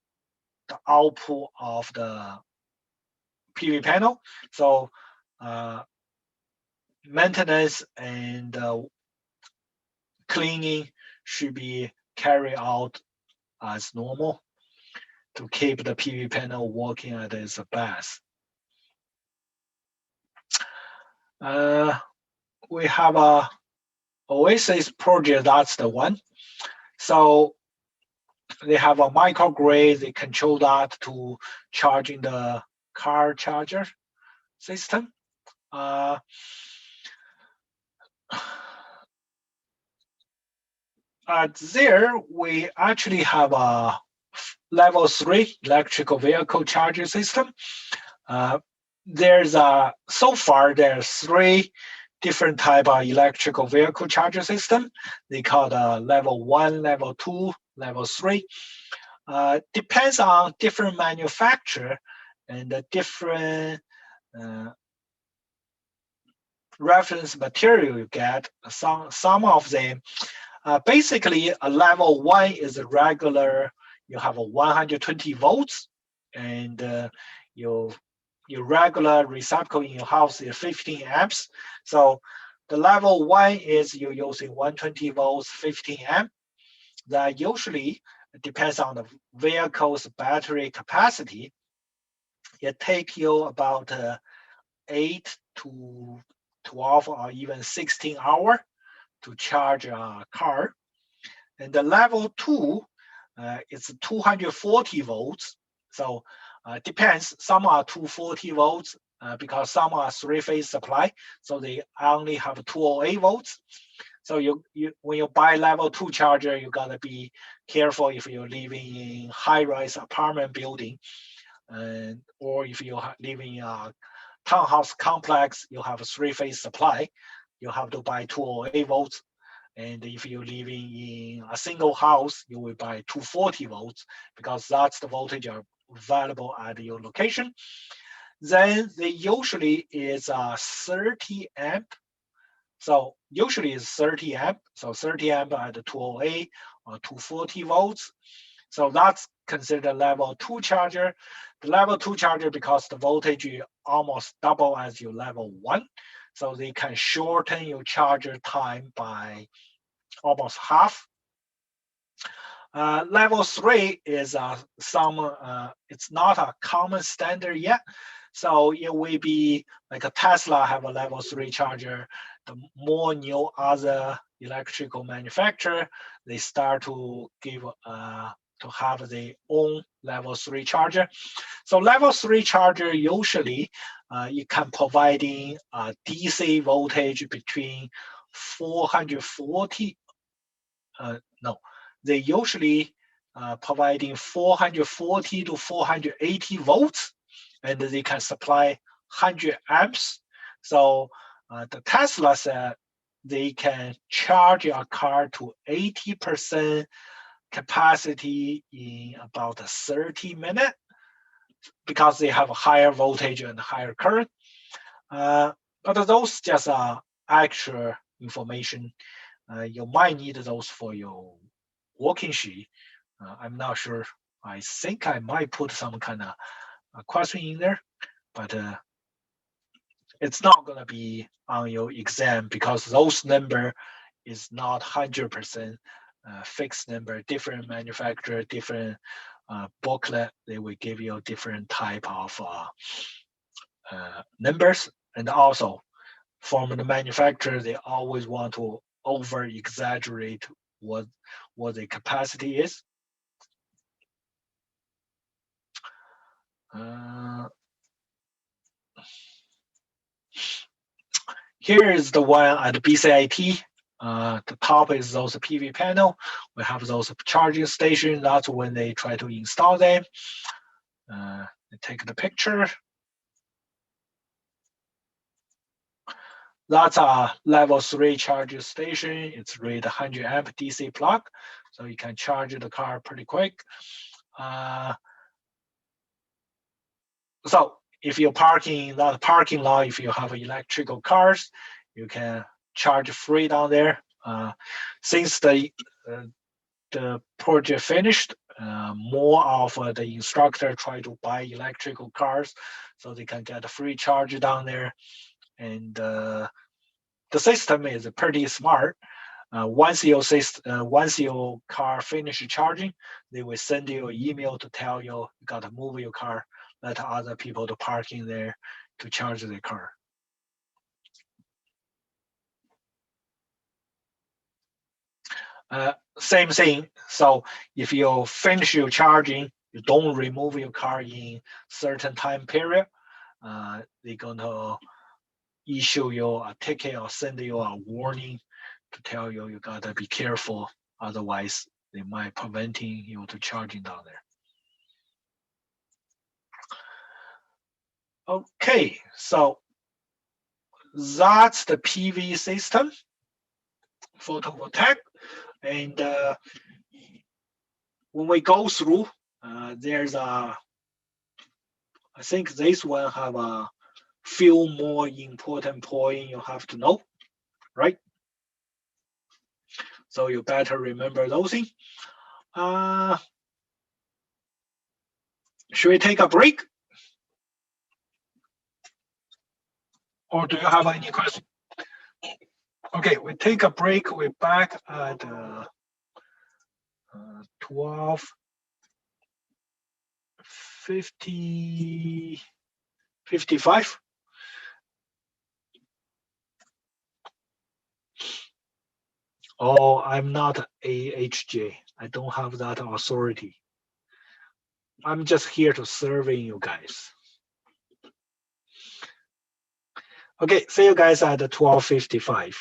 output of the PV panel. So maintenance and cleaning should be carried out as normal to keep the PV panel working at its best. We have a Oasis project, that's the one. So they have a microgrid, they control that to charging the car charger system. There, we actually have a level 3 electrical vehicle charging system. So far there's 3 different type of electrical vehicle charger system. They call level 1, level 2, level 3. Depends on different manufacturer and the different reference material you get. Some of them, basically a level 1 is a regular, you have a 120 volts, and your regular receptacle in your house is 15 amps. So the level 1 is you're using 120 volts, 15 amp. That usually depends on the vehicle's battery capacity. It takes you about 8 to 12 or even 16 hours to charge a car. And the level 2 is 240 volts. So depends. Some are 240 volts because some are 3-phase supply. So they only have 208 volts. So you when you buy level 2 charger, you gotta be careful if you're living in high-rise apartment building, or if you're living in a townhouse complex, you have a 3-phase supply. You have to buy 208 volts. And if you're living in a single house, you will buy 240 volts because that's the voltage available at your location. Then they usually is a 30 amp. So usually it's 30 amp. So 30 amp at 208 or 240 volts. So that's considered level 2 charger. The level 2 charger, because the voltage is almost double as your level 1. So they can shorten your charger time by almost half. Level 3 is it's not a common standard yet. So it will be like a Tesla have a level 3 charger. The more new other electrical manufacturer, they start to give to have their own level 3 charger. So level 3 charger usually you can providing DC voltage between 440 no, they usually providing 440 to 480 volts, and they can supply 100 amps. So the Tesla said they can charge a car to 80% capacity in about 30 minutes because they have a higher voltage and higher current. But those just are actual information. You might need those for your walking sheet. I'm not sure. I think I might put some kind of question in there, but it's not going to be on your exam because those number is not 100% fixed number. Different manufacturer, different booklet, they will give you different type of numbers. And also from the manufacturer, they always want to over exaggerate what the capacity is. Here is the one at BCIT. The top is those PV panel. We have those charging stations. That's when they try to install them. They take the picture. That's a level 3 charging station. It's rated 100 amp DC plug, so you can charge the car pretty quick. So if you're parking in that parking lot, if you have electrical cars, you can charge free down there. Since the project finished, more of the instructor try to buy electrical cars so they can get a free charge down there. And the system is pretty smart. Once your car finishes charging, they will send you an email to tell you you got to move your car, let other people to park in there to charge their car. Same thing. So if you finish your charging, you don't remove your car in certain time period, they're gonna issue you a ticket or send you a warning to tell you you gotta be careful. Otherwise, they might preventing you to charging down there. Okay, so that's the PV system, photovoltaic. And when we go through, there's I think this one have a few more important points you have to know, right? So you better remember those things. Should we take a break? Or do you have any questions? Okay, we take a break. We're back at 12:55. Oh, I'm not AHJ. I don't have that authority. I'm just here to serving you guys. Okay, see you guys at 12:55.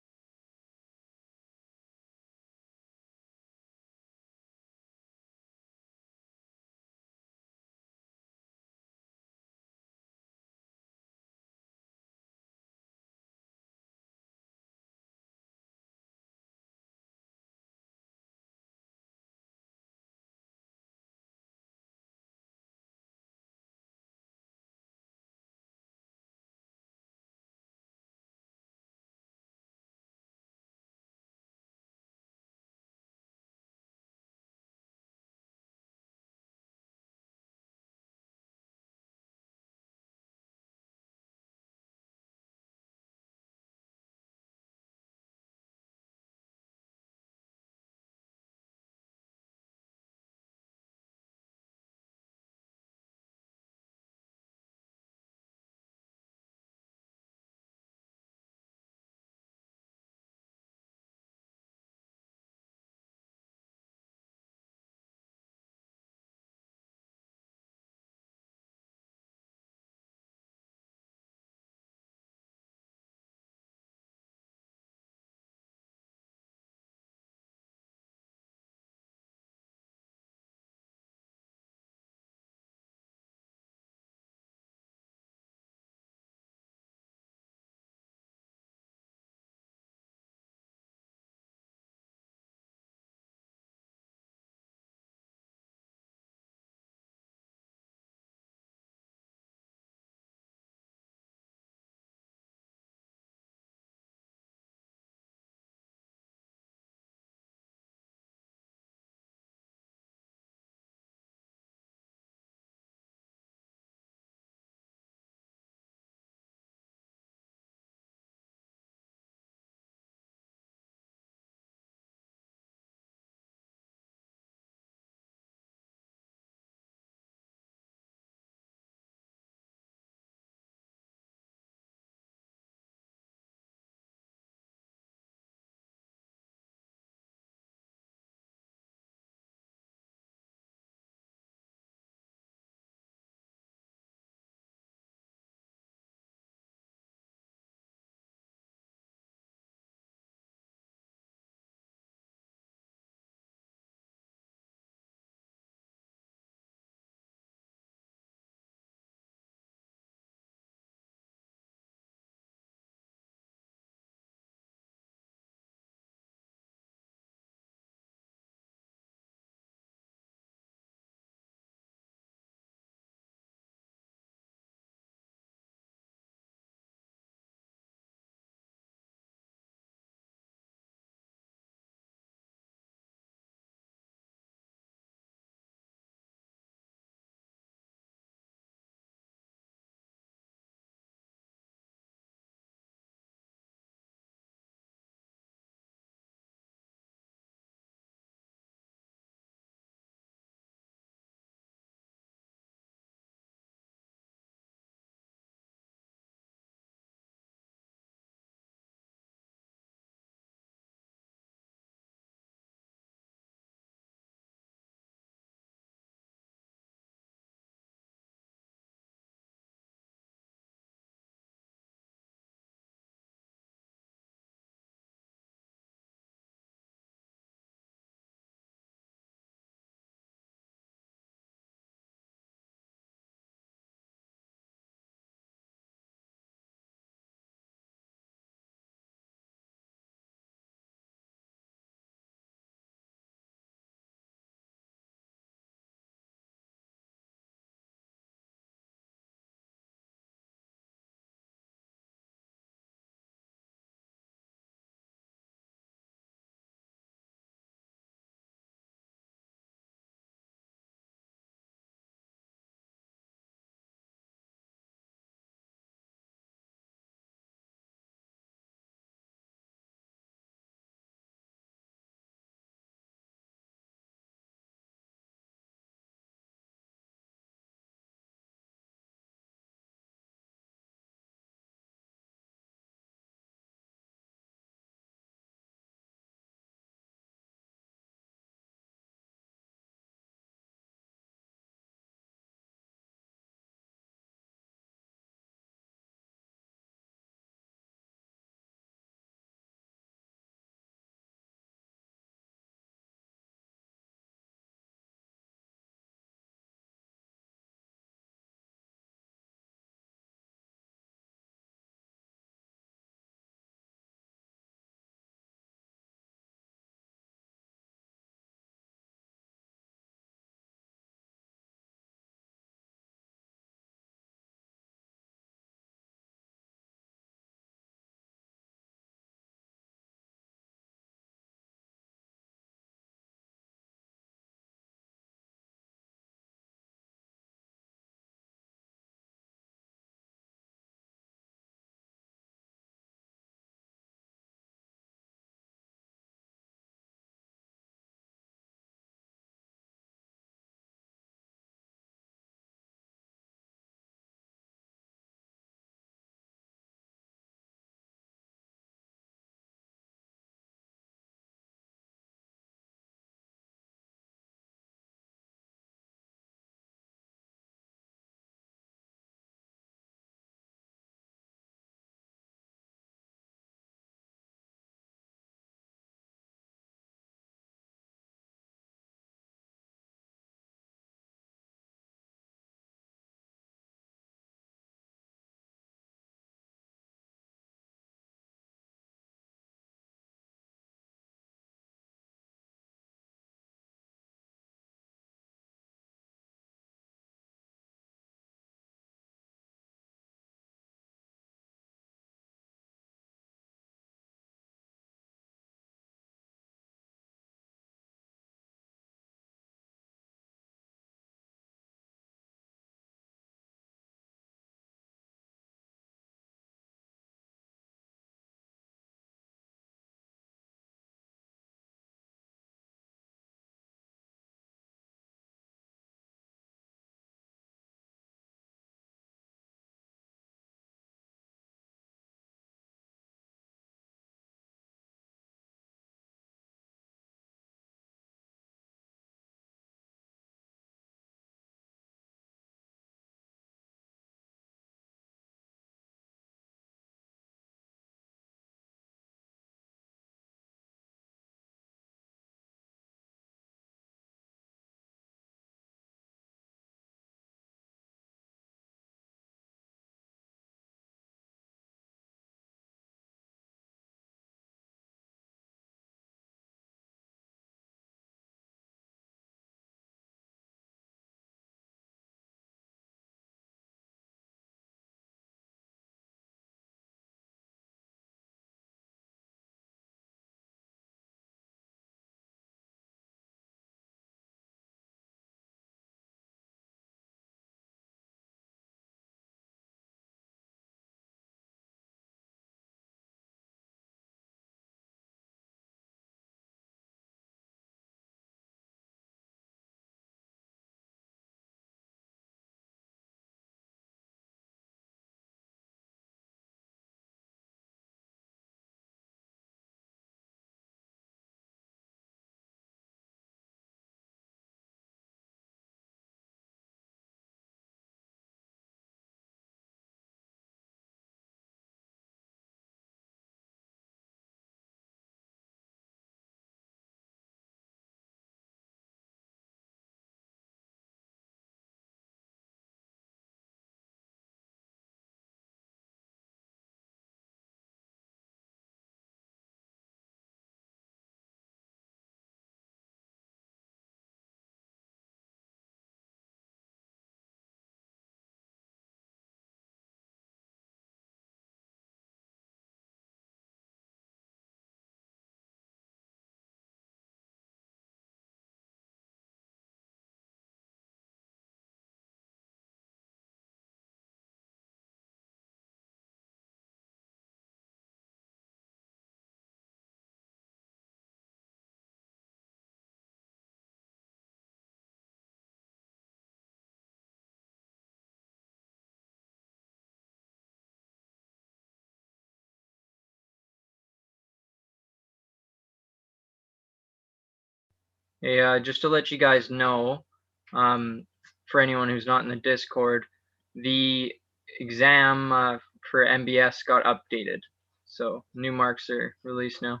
Hey, just to let you guys know, for anyone who's not in the Discord, the exam for MBS got updated. So new marks are released now.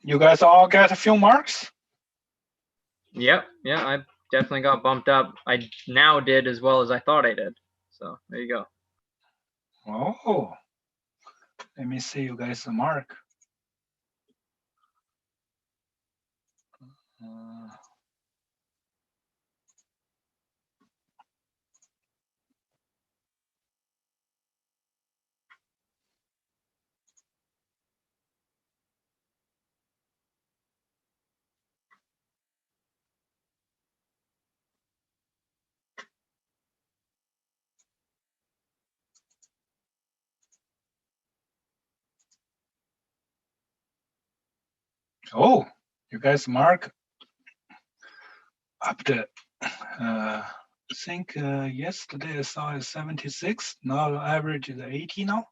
You guys all get a few marks? Yep, yeah, I definitely got bumped up. I now did as well as I thought I did. So there you go. Oh, let me see you guys' mark. Oh, you guys mark up to, I think yesterday I saw is 76. Now the average is 80 now.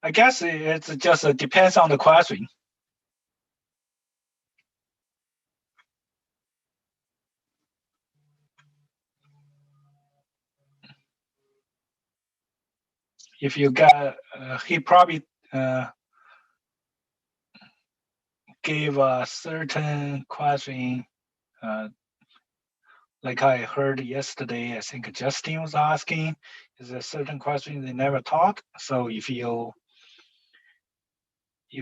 I guess it's just depends on the question. If you got, he probably gave a certain question, like I heard yesterday, I think Justin was asking, is a certain question they never taught. So if you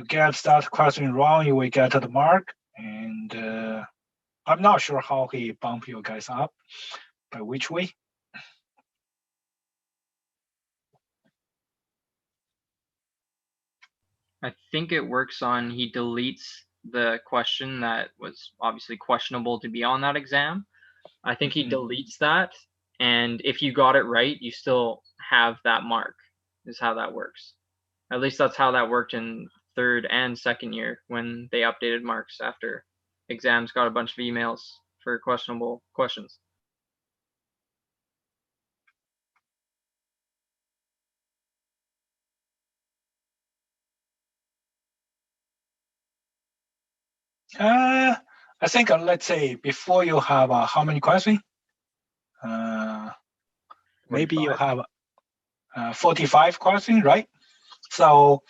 get that question wrong, you will get the mark. And I'm not sure how he bump you guys up, by which way. I think it works on he deletes the question that was obviously questionable to be on that exam. I think he deletes that, and if you got it right, you still have that mark, is how that works. At least that's how that worked in third and second year when they updated marks after exams got a bunch of emails for questionable questions. I think let's say before you have how many questions? Maybe you 45. have 45 questions, right? So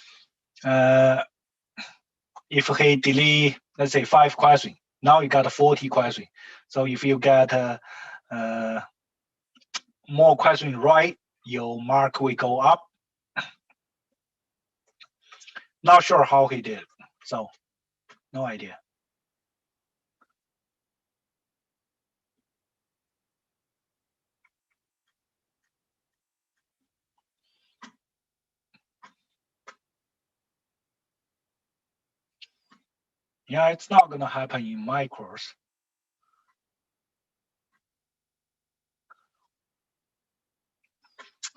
if he delete, let's say 5 questions, now you got 40 questions. So if you get more questions right, your mark will go up. Not sure how he did, so no idea. Yeah, it's not gonna happen in my course.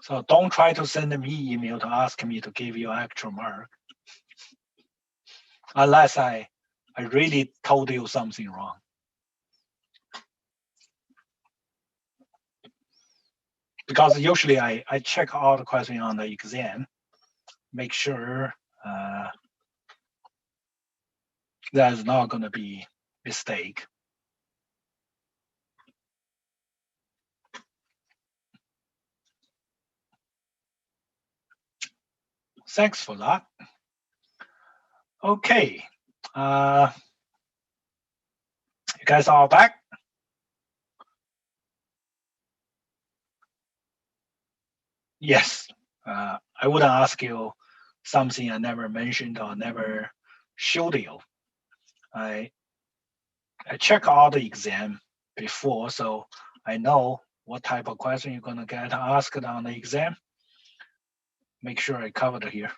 So don't try to send me email to ask me to give you actual mark. Unless I really told you something wrong. Because usually I check all the questions on the exam, make sure there's not going to be mistake. Thanks for that. Okay. You guys are back? Yes. I wouldn't ask you something I never mentioned or never showed you. I check all the exam before, so I know what type of question you're going to get asked on the exam. Make sure I covered it here.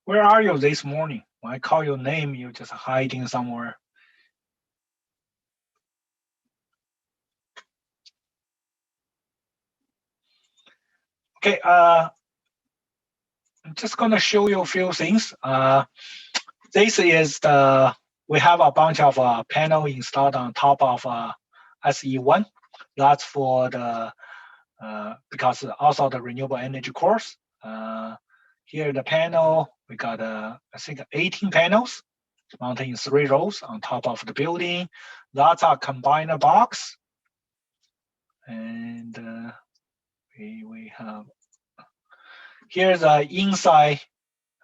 Where are you this morning? When I call your name, you're just hiding somewhere. Okay, just gonna show you a few things. This is we have a bunch of panel installed on top of SE1. That's for the because also the renewable energy course. Here the panel, we got I think 18 panels mounted in 3 rows on top of the building. That's a combiner box. And we have, here's the inside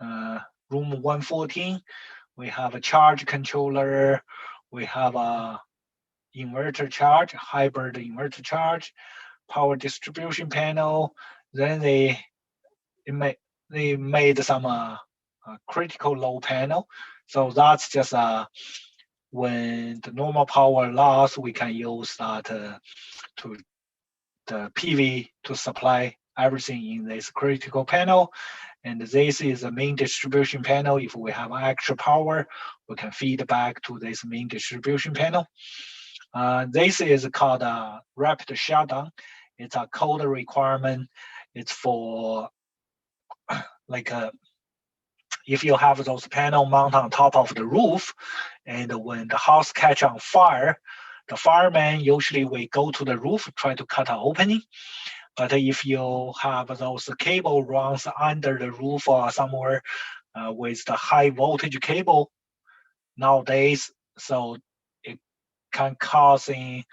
room 114. We have a charge controller. We have a inverter charge, hybrid inverter charge, power distribution panel. Then they made some critical load panel. So that's just when the normal power loss, we can use that to the PV to supply everything in this critical panel. And this is the main distribution panel. If we have extra power, we can feed back to this main distribution panel. This is called a rapid shutdown. It's a code requirement. It's for like if you have those panel mounted on top of the roof, and when the house catch on fire, the fireman usually will go to the roof, try to cut an opening. But if you have those cable runs under the roof or somewhere with the high voltage cable nowadays, so it can cause an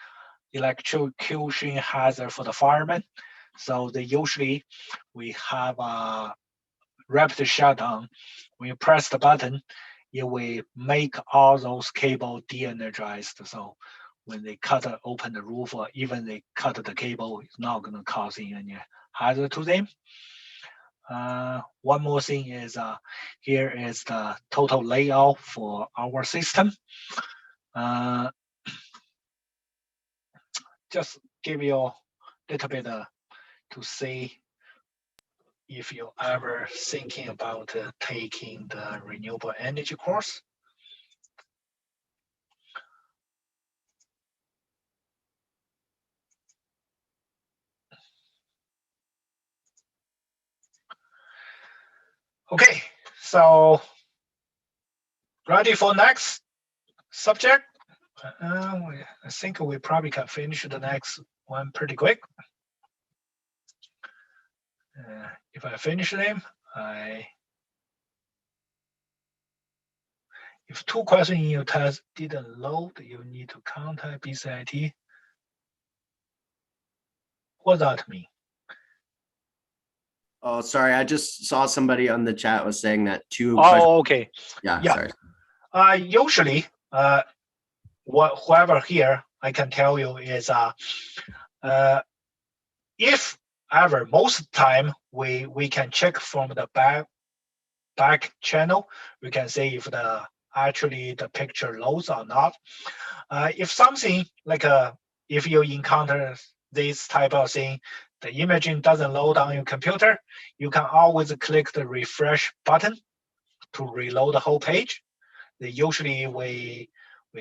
electrocution hazard for the firemen. So they usually, we have a rapid shutdown. When you press the button, it will make all those cable de-energized. So when they cut open the roof or even they cut the cable, it's not going to cause any hazard to them. One more thing is here is the total layout for our system. Just give you a little bit to see if you're ever thinking about taking the renewable energy course. Okay, so ready for next subject? I think we probably can finish the next one pretty quick. If I finish them, if 2 questions in your test didn't load, you need to contact BCIT. What does that mean? Oh, sorry. I just saw somebody on the chat was saying that 2 questions. questions. Oh, okay. Yeah, Yeah. Sorry. Usually, whoever here, I can tell you is if ever, most of the time, we can check from the back channel. We can say if actually the picture loads or not. If something like if you encounter this type of thing, the imaging doesn't load on your computer, you can always click the refresh button to reload the whole page. Usually we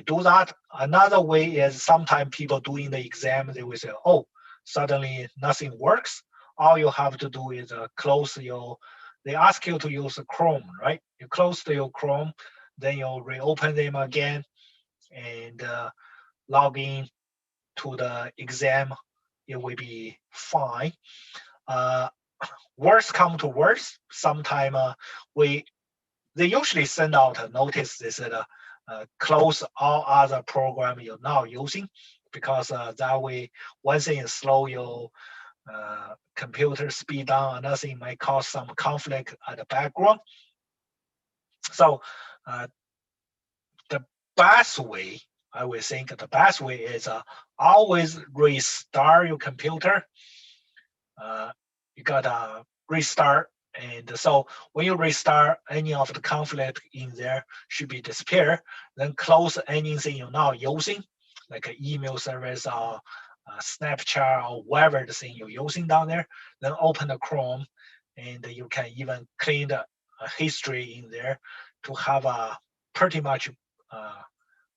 do that. Another way is sometimes people doing the exam, they will say, oh, suddenly nothing works. All you have to do is close your, they ask you to use Chrome, right? You close your Chrome, then you reopen them again and log in to the exam, it will be fine. Worst come to worst, sometime they usually send out a notice. They said close all other program you're now using, because that way one thing is slow your computer speed down, another thing might cause some conflict at the background. So the best way, I would think the best way is always restart your computer. You gotta restart, and so when you restart, any of the conflict in there should be disappear. Then close anything you're not using, like an email service or Snapchat or whatever the thing you're using down there. Then open the Chrome, and you can even clean the history in there to have a pretty much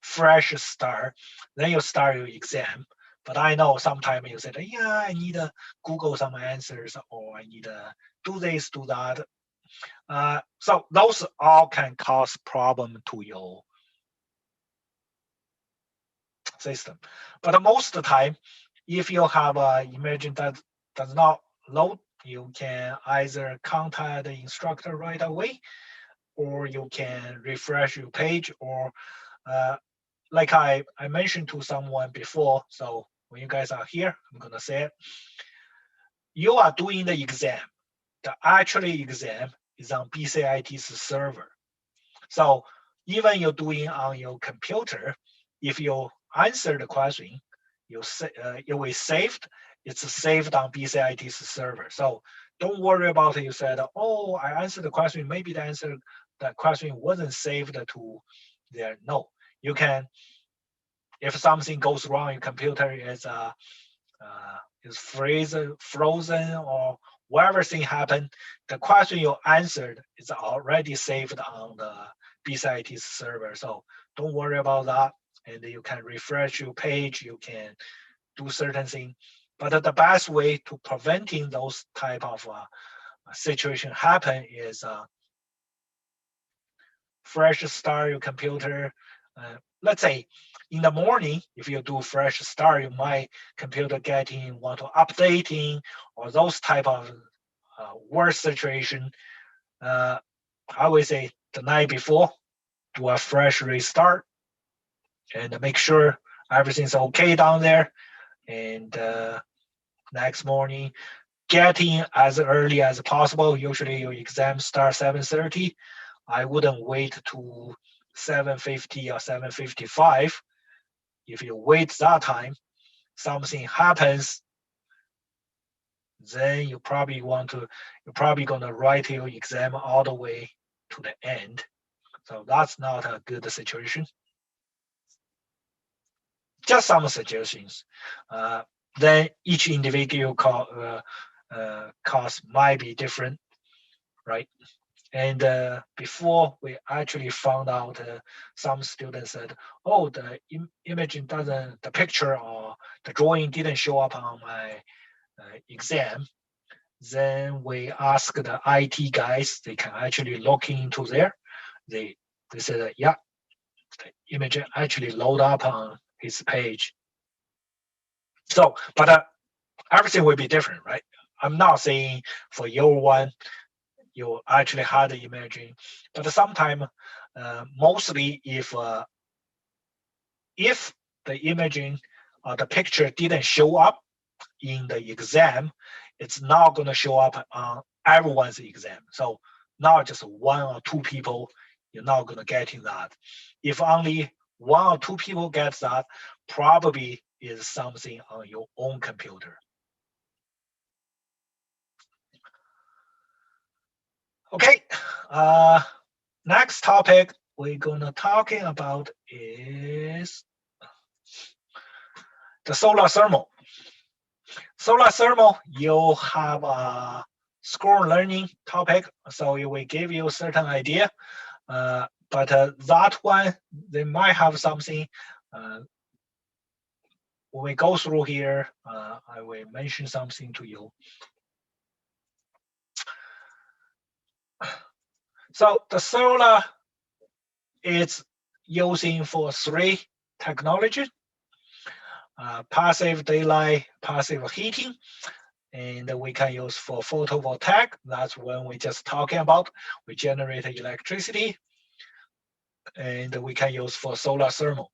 fresh start. Then you start your exam. But I know sometimes you say, yeah, I need to Google some answers, or I need to do this, do that. So those all can cause problem to your system. But most of the time, if you have a imagine that does not load, you can either contact the instructor right away, or you can refresh your page, or like I mentioned to someone before. So when you guys are here, I'm gonna say it. You are doing the exam. The actual exam is on BCIT's server. So even you're doing on your computer, if you answer the question, it will saved. It's saved on BCIT's server. So don't worry about it. You said, oh, I answered the question. Maybe the answer that question wasn't saved to there. No, you can. If something goes wrong, your computer is frozen, or whatever thing happened, the question you answered is already saved on the BCIT's server. So don't worry about that. And you can refresh your page, you can do certain things. But the best way to preventing those type of situation happen is fresh start your computer. Let's say in the morning, if you do fresh start, you might computer want to updating, or those type of worse situation. I would say the night before, do a fresh restart and make sure everything's okay down there. And next morning, getting as early as possible. Usually your exam starts 7:30. I wouldn't wait to 7:50 or 7:55. If you wait that time, something happens, then you're probably gonna write your exam all the way to the end. So that's not a good situation. Just some suggestions. Then each individual cost might be different, right? And before we actually found out, some students said, "Oh, the image doesn't, the picture or the drawing didn't show up on my exam." Then we asked the IT guys; they can actually look into there. They said, "Yeah, the image actually load up on his page." So, but everything will be different, right? I'm not saying for your one you actually had the imaging, but sometimes, mostly if the imaging or the picture didn't show up in the exam, it's not going to show up on everyone's exam. So not just one or two people, you're not going to get in that. If only one or two people get that, probably is something on your own computer. Okay, next topic we're gonna talking about is the solar thermal. Solar thermal, you have a school learning topic, so it will give you a certain idea. But that one, they might have something. When we go through here, I will mention something to you. So the solar is using for three technology: passive daylight, passive heating, and we can use for photovoltaic. That's when we just talking about. We generate electricity, and we can use for solar thermal.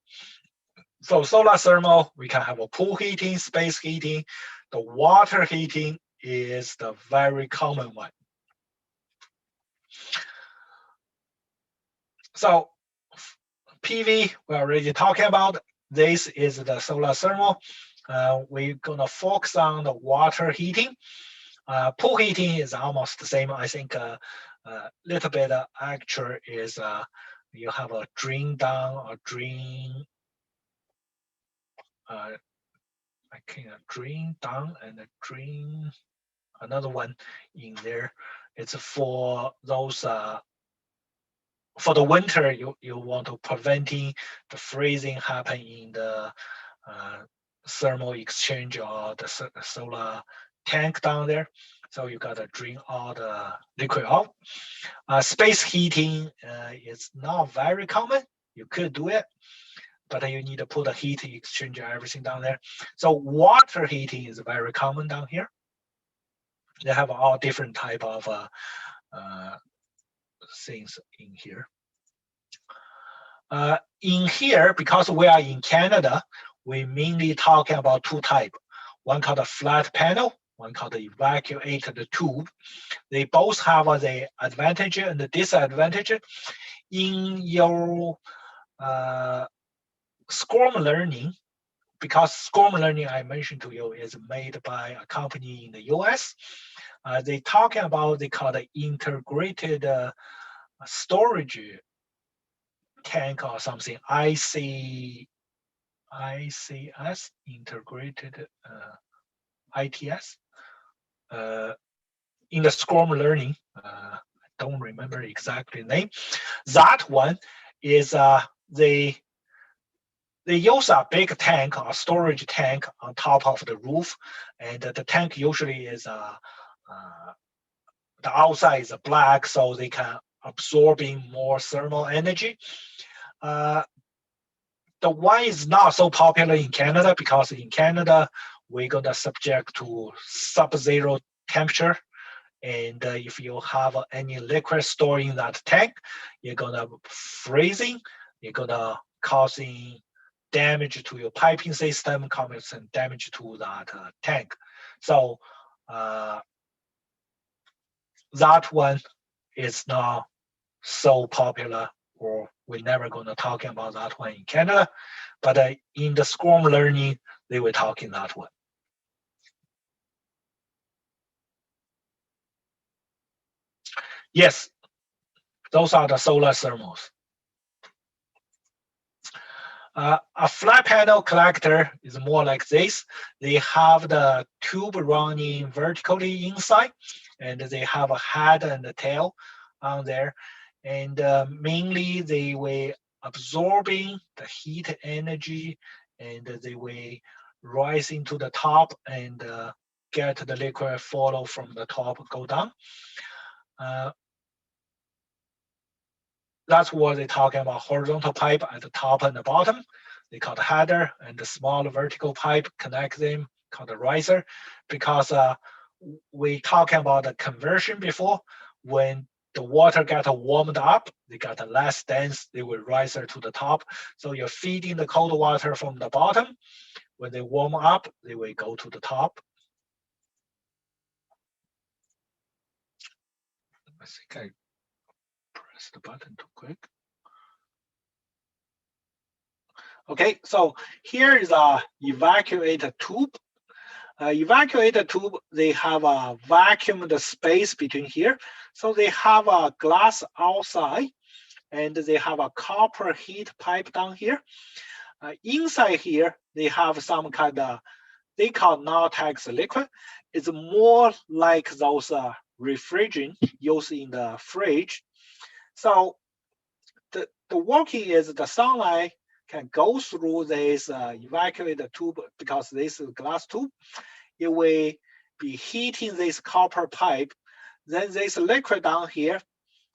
So solar thermal, we can have a pool heating, space heating. The water heating is the very common one. So PV, we're already talking about. This is the solar thermal. We're gonna focus on the water heating. Pool heating is almost the same. I think a little bit actual is you have a drain down or drain. I can drain down and a drain. Another one in there. It's for those for the winter, you want to preventing the freezing happen in the thermal exchange or the solar tank down there. So you gotta drain all the liquid out. Space heating is not very common. You could do it, but you need to put a heat exchanger, everything down there. So water heating is very common down here. They have all different type of things in here. In here, because we are in Canada, we mainly talking about two types. One called a flat panel, one called the evacuated tube. They both have the advantage and the disadvantage. In your Swarm learning, because Swarm learning I mentioned to you is made by a company in the US, they talking about they call the integrated storage tank or something, ICS, integrated ITS. In the Swarm learning, I don't remember exactly the name. That one is they use a big tank, a storage tank on top of the roof, and the tank usually is the outside is black, so they can absorbing more thermal energy. The one is not so popular in Canada because in Canada we're gonna subject to sub-zero temperature, and if you have any liquid stored in that tank, you're gonna freezing, you're gonna causing damage to your piping system, causing damage to that tank. So that one is not so popular, or we're never going to talk about that one in Canada, but in the Swarm learning, they were talking that one. Yes, those are the solar thermals. A flat panel collector is more like this. They have the tube running vertically inside, and they have a head and a tail on there. And mainly they were absorbing the heat energy, and they were rising to the top and get the liquid follow from the top, go down. That's what they're talking about, horizontal pipe at the top and the bottom. They call the header, and the small vertical pipe connect them, called the riser, because we talking about the conversion before. When the water got warmed up, they got less dense, they will rise to the top. So you're feeding the cold water from the bottom. When they warm up, they will go to the top. I think I pressed the button too quick. Okay, so here is a evacuated tube. Evacuated tube, they have a vacuumed space between here. So they have a glass outside, and they have a copper heat pipe down here. Inside here, they have some kind of, they call Nortex liquid. It's more like those refrigerant used in the fridge. So the working is the sunlight can go through this evacuated tube, because this is glass tube. It will be heating this copper pipe. Then this liquid down here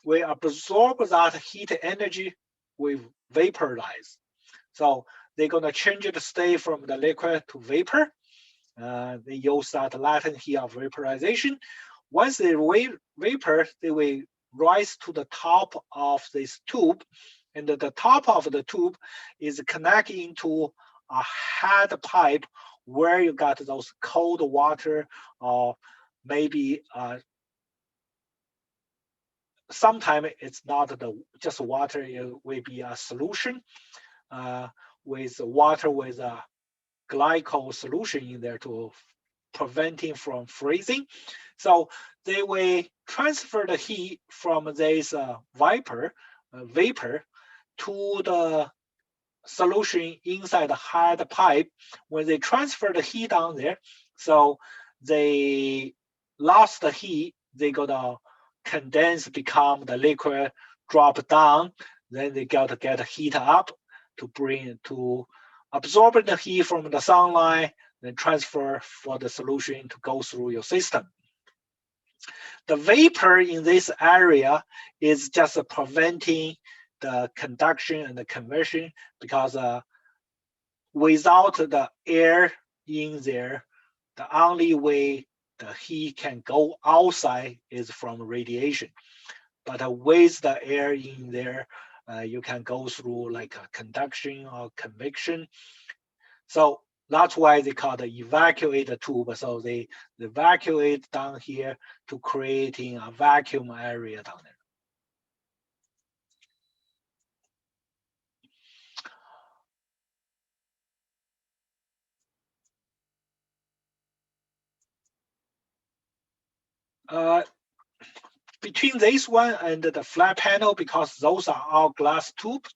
will absorb that heat energy, will vaporize. So they're gonna change the state from the liquid to vapor. They use that latent heat of vaporization. Once they vapor, they will rise to the top of this tube, and the top of the tube is connected into a head pipe where you got those cold water, or maybe sometimes it's not just water, it will be a solution with water with a glycol solution in there to preventing from freezing. So they will transfer the heat from this vapor to the solution inside the head pipe. When they transfer the heat down there, so they lost the heat, they gonna condense, become the liquid, drop down, then they gotta get heat up to bring to absorb the heat from the sunlight, then transfer for the solution to go through your system. The vapor in this area is just preventing the conduction and the conversion, because without the air in there, the only way the heat can go outside is from radiation. But with the air in there, you can go through like a conduction or convection. So that's why they call the evacuator tube. So they evacuate down here to creating a vacuum area down there. Between this one and the flat panel, because those are all glass tubes,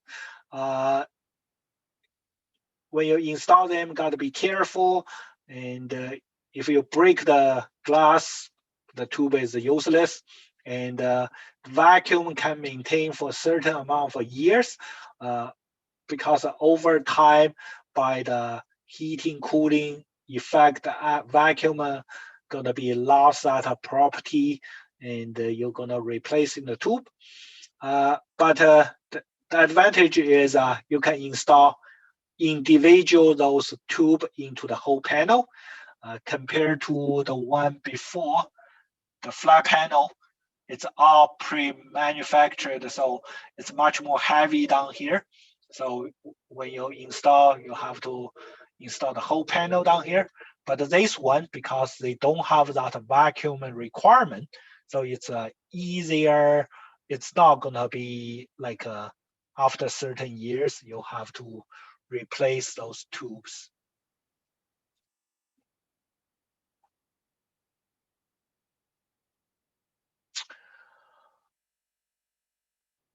when you install them, got to be careful. And if you break the glass, the tube is useless. And vacuum can maintain for a certain amount of years, because over time, by the heating, cooling effect, vacuum gonna be lost that property, and you're gonna replace in the tube. But the advantage is you can install individual those tube into the whole panel, compared to the one before, the flat panel. It's all pre-manufactured, so it's much more heavy down here. So when you install, you have to install the whole panel down here. But this one, because they don't have that vacuum requirement, so it's easier. It's not gonna be like after certain years, you'll have to replace those tubes.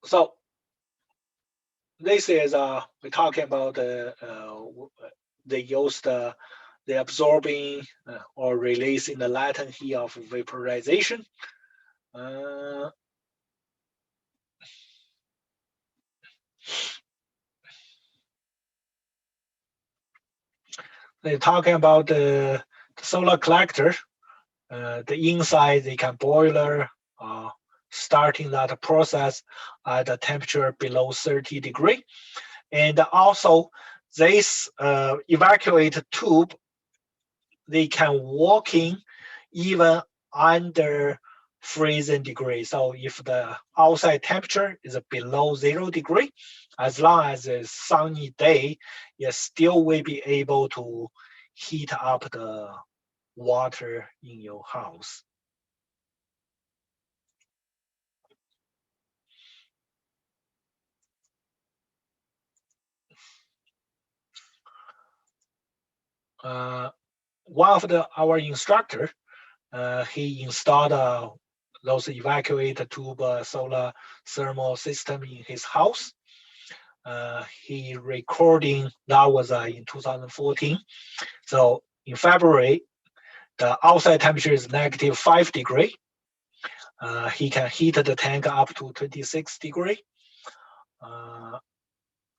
So this is we're talking about they use the absorbing or releasing the latent heat of vaporization. They're talking about the solar collector. The inside, they can boiler, starting that process at a temperature below 30 degrees. And also this evacuate tube, they can work in even under freezing degree. So if the outside temperature is below 0 degree, as long as it's sunny day, you still will be able to heat up the water in your house. One of our instructor, he installed those evacuate tube solar thermal system in his house. He recording that was in 2014. So in February, the outside temperature is -5 degree. He can heat the tank up to 26 degree.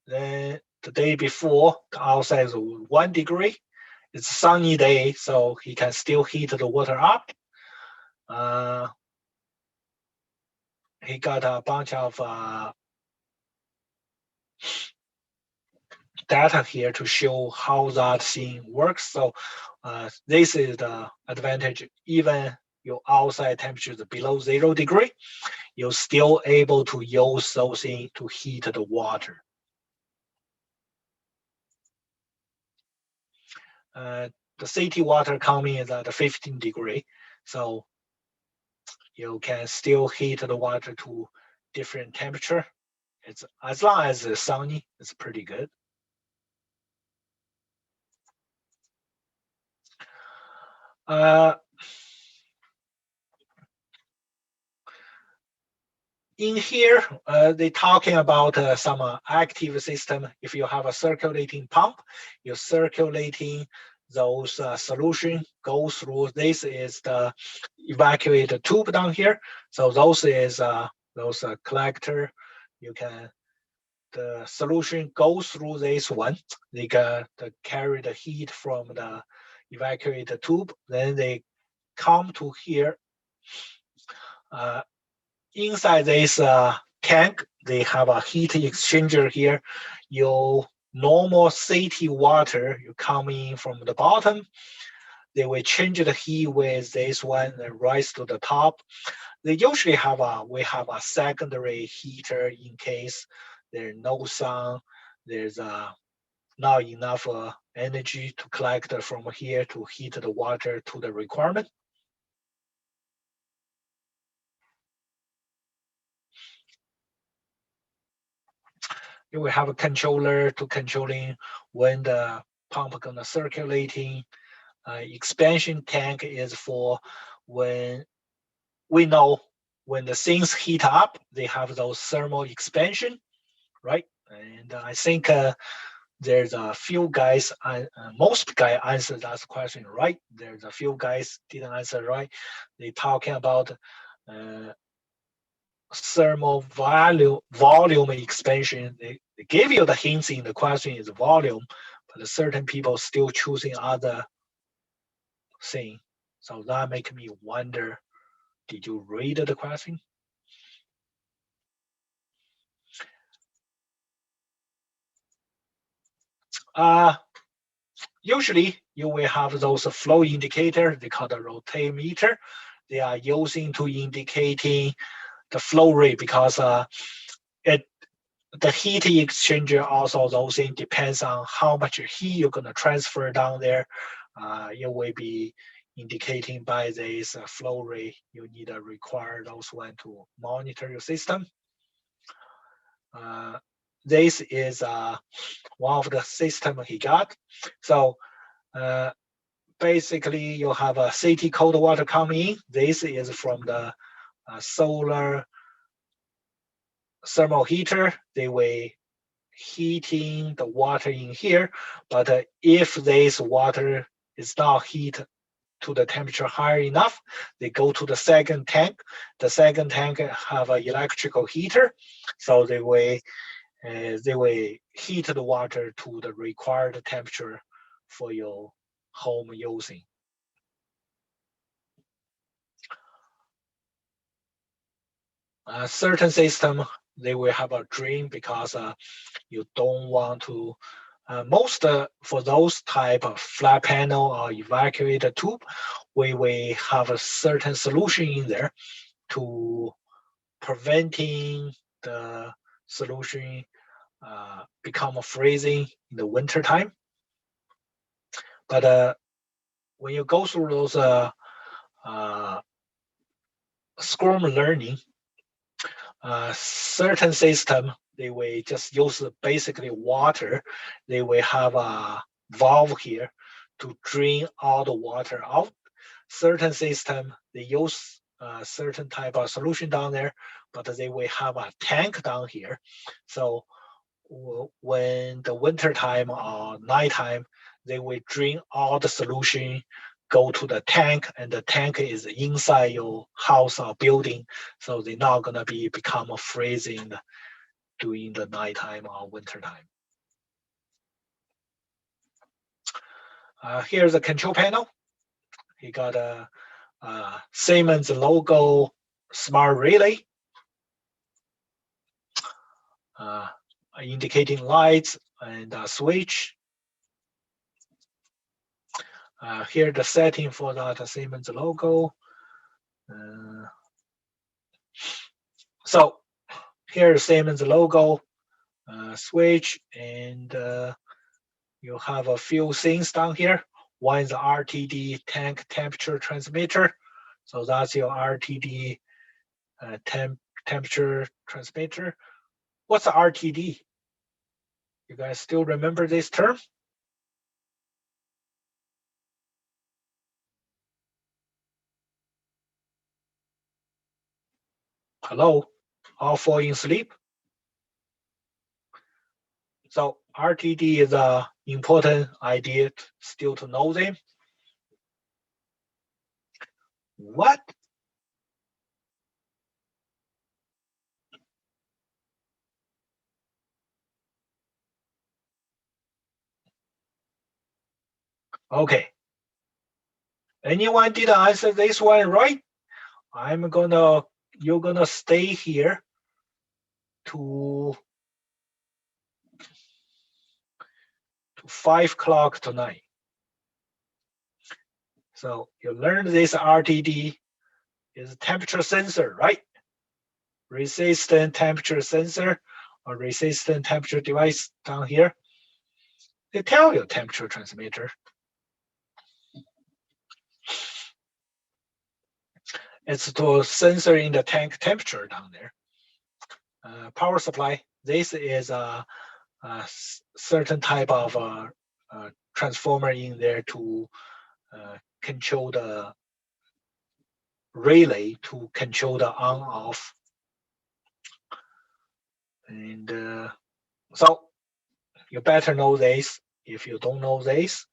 Then the day before, the outside is 1 degree. It's a sunny day, so he can still heat the water up. He got a bunch of data here to show how that thing works. So this is the advantage. Even your outside temperature is below 0 degree, you're still able to use those things to heat the water. The city water coming is at 15 degree, so you can still heat the water to different temperature. It's as long as it's sunny, it's pretty good. In here, they're talking about some active system. If you have a circulating pump, you're circulating those solution go through. This is the evacuate tube down here. So those is those collector. You can the solution goes through this one. They can carry the heat from the evacuate tube. Then they come to here Inside this tank, they have a heat exchanger here. Your normal city water, you come in from the bottom, they will change the heat with this one and rise to the top. They usually we have a secondary heater in case there's no sun, there's not enough energy to collect from here to heat the water to the requirement. You will have a controller to controlling when the pump gonna circulating. Expansion tank is for when we know when the things heat up, they have those thermal expansion, right? And I think there's a few guys, most guy answered that question right. There's a few guys didn't answer right. They talking about thermal volume expansion. They give you the hints in the question is volume, but certain people still choosing other thing. So that make me wonder, did you read the question? Usually you will have those flow indicators, they call the rotameter. They are using to indicating the flow rate because the heat exchanger also those things depends on how much heat you're gonna transfer down there. You will be indicating by this flow rate. You need to require those one to monitor your system. This is one of the system he got. So basically you have a city cold water coming in. This is from the solar thermal heater. They will heating the water in here, but if this water is not heat to the temperature high enough, they go to the second tank. The second tank have an electrical heater, so they will heat the water to the required temperature for your home using. A certain system, they will have a drain because you don't want to most for those type of flat panel or evacuator tube, we will have a certain solution in there to preventing the solution become freezing in the winter time. But when you go through those Scrum learning, certain system, they will just use basically water. They will have a valve here to drain all the water out. Certain system, they use a certain type of solution down there, but they will have a tank down here. So when the winter time or nighttime, they will drain all the solution, go to the tank, and the tank is inside your house or building, so they're not gonna be become freezing during the nighttime or winter time. Here's the control panel. He got a Siemens logo smart relay, indicating lights and a switch. Here the setting for that Siemens logo. So here's Siemens logo, switch, and you have a few things down here. One is the RTD tank temperature transmitter. So that's your RTD temperature transmitter. What's the RTD? You guys still remember this term? Hello, all falling asleep? So RTD is an important idea still to know them. What? Okay. Anyone did answer this one right? I'm gonna you're gonna stay here to 5 o'clock tonight. So you learn this RTD is temperature sensor, right? Resistant temperature sensor or resistant temperature device down here. They tell you temperature transmitter. It's to sensor in the tank temperature down there. Power supply. This is a certain type of transformer in there to control the relay to control the on off. And so you better know this. If you don't know this,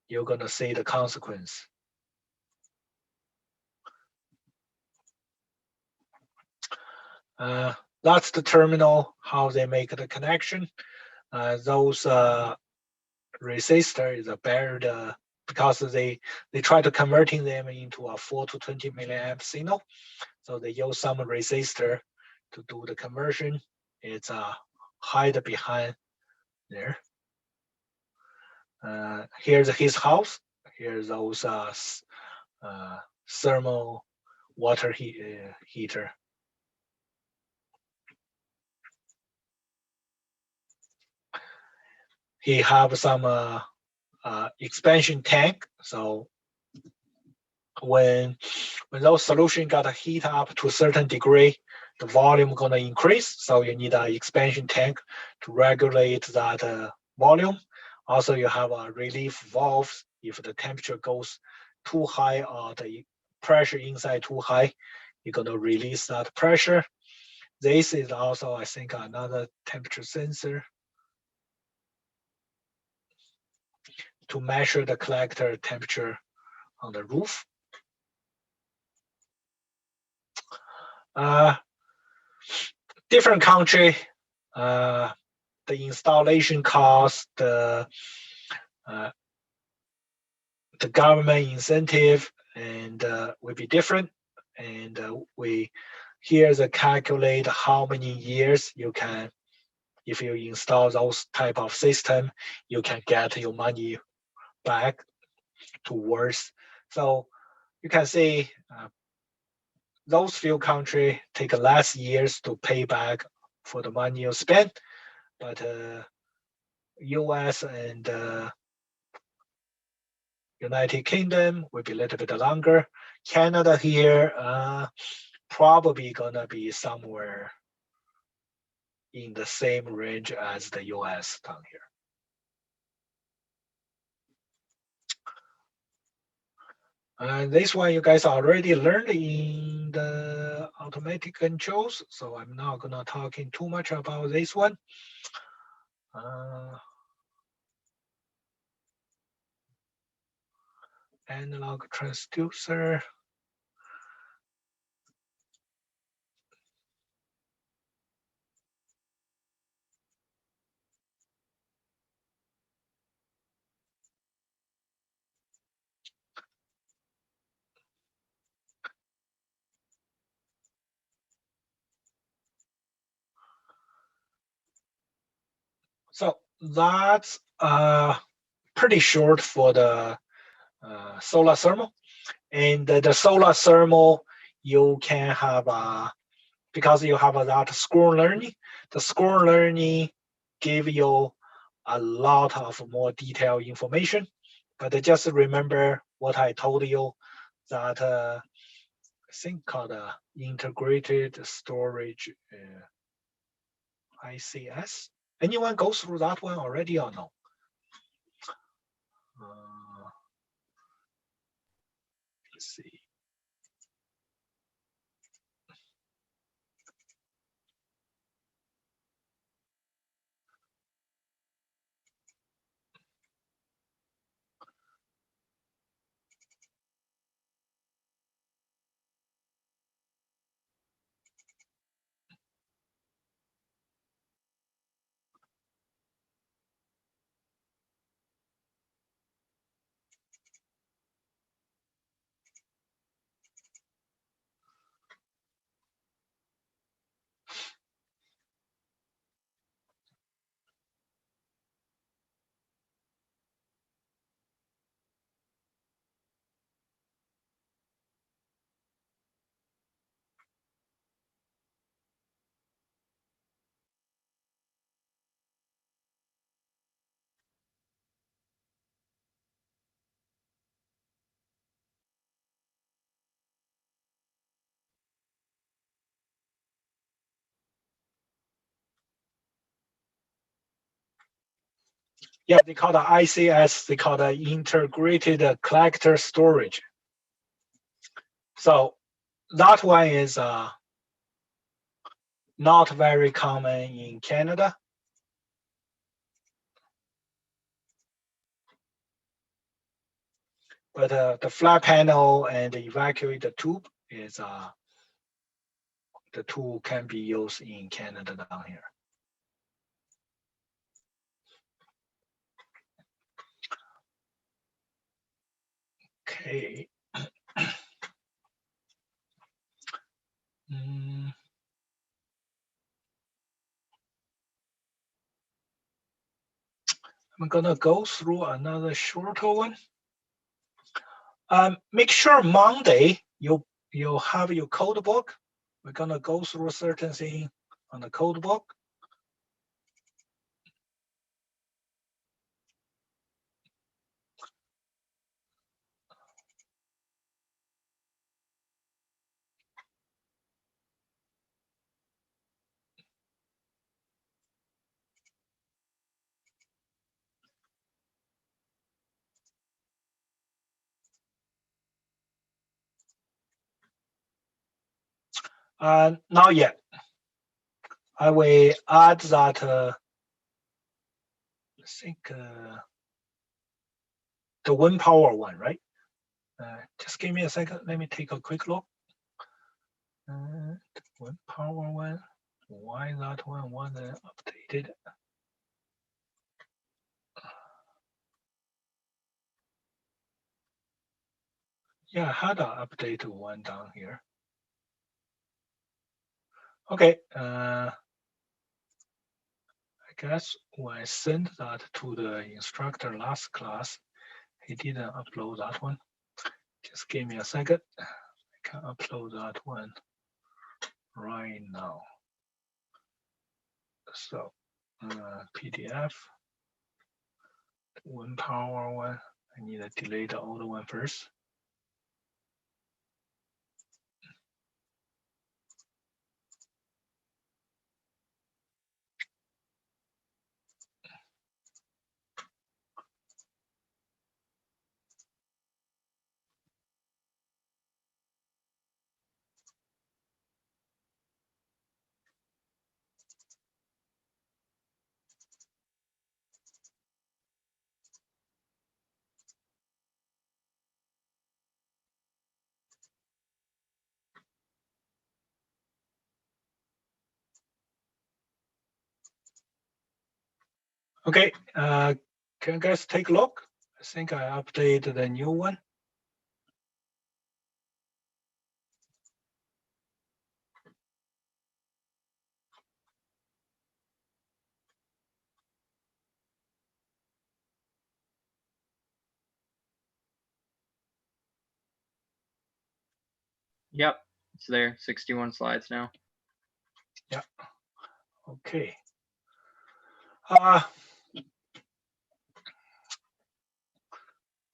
you're gonna see the consequence. That's the terminal, how they make the connection. Those resistor is a buried because they try to converting them into a 4 to 20 milliamp signal. So they use some resistor to do the conversion. It's hide behind there. Here's his house. Here's those thermal water heater. He have some expansion tank. So when those solution got heat up to a certain degree, the volume gonna increase. So you need an expansion tank to regulate that volume. Also, you have a relief valve if the temperature goes too high or the pressure inside too high, you're gonna release that pressure. This is also, I think, another temperature sensor to measure the collector temperature on the roof. Different country, the installation cost, the government incentive, and will be different. And we here's a calculate how many years you can, if you install those type of system, you can get your money back towards. So you can see those few countries take less years to pay back for the money you spend, but US and United Kingdom will be a little bit longer. Canada here probably gonna be somewhere in the same range as the US down here. And this one you guys already learned in the automatic controls, so I'm not gonna talking too much about this one. Analog transducer. So that's pretty short for the solar thermal. And the solar thermal, you can have because you have that scroll learning. The scroll learning give you a lot of more detailed information. But just remember what I told you, that I think called integrated storage ICS. Anyone go through that one already or no? Let's see. Yeah, they call the ICS, they call the integrated collector storage. So that one is not very common in Canada. But the flat panel and the evacuator tube is the tool can be used in Canada down here. Okay. I'm gonna go through another shorter one. Make sure Monday you have your code book. We're gonna go through certain thing on the code book. Not yet. I will add that. I think the wind power one, right? Just give me a second. Let me take a quick look. Wind power one. Why that one wasn't updated? Yeah, I had an updated one down here. Okay. I guess when I sent that to the instructor last class, he didn't upload that one. Just give me a second. I can upload that one right now. So PDF, wind power one. I need to delete the old one first. Okay, can you guys take a look? I think I updated the new one. Yep, it's there. 61 slides now. Yeah. Okay. I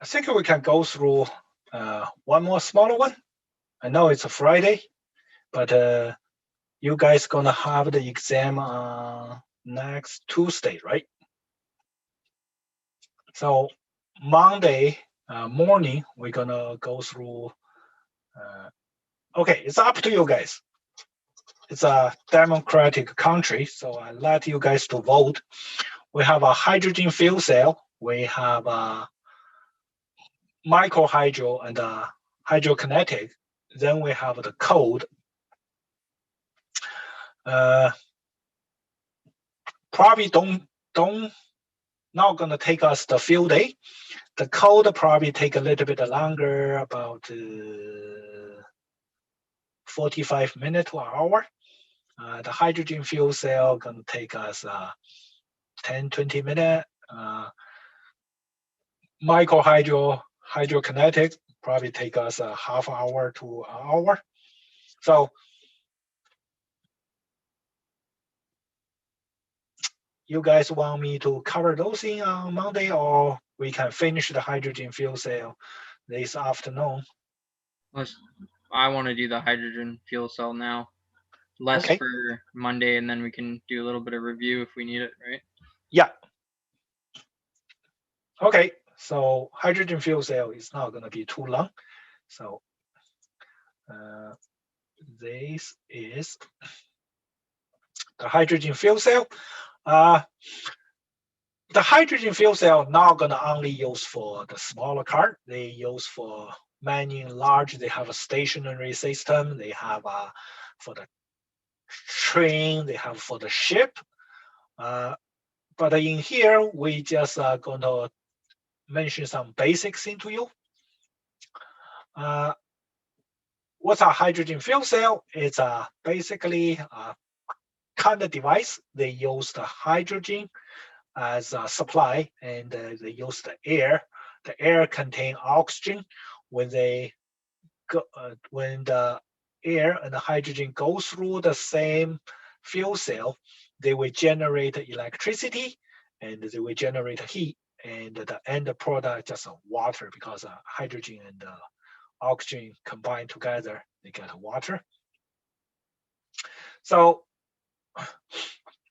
think we can go through one more smaller one. I know it's a Friday, but you guys gonna have the exam next Tuesday, right? So Monday morning, we're gonna go through. Okay, it's up to you guys. It's a democratic country, so I let you guys to vote. We have a hydrogen fuel cell. We have a microhydro and a hydrokinetic. Then we have the code. Probably not gonna take us the full day. The code probably take a little bit longer, about 45 minutes to an hour. The hydrogen fuel cell gonna take us 10-20 minutes. Hydrokinetic probably take us a half hour to an hour. So you guys want me to cover those things on Monday, or we can finish the hydrogen fuel cell this afternoon? I want to do the hydrogen fuel cell now. Less Okay. for Monday, and then we can do a little bit of review if we need it, right? Yeah. Okay, so hydrogen fuel cell is not going to be too long. So this is the hydrogen fuel cell. The hydrogen fuel cell not going to only use for the smaller car. They use for many large. They have a stationary system. They have for the train. They have for the ship. But in here, we just going to mention some basics into you. What's a hydrogen fuel cell? It's basically a kind of device. They use the hydrogen as a supply, and they use the air. The air contain oxygen. When they go, when the air and the hydrogen go through the same fuel cell, they will generate electricity, and they will generate heat. And the end product just water, because hydrogen and oxygen combined together, they get water. So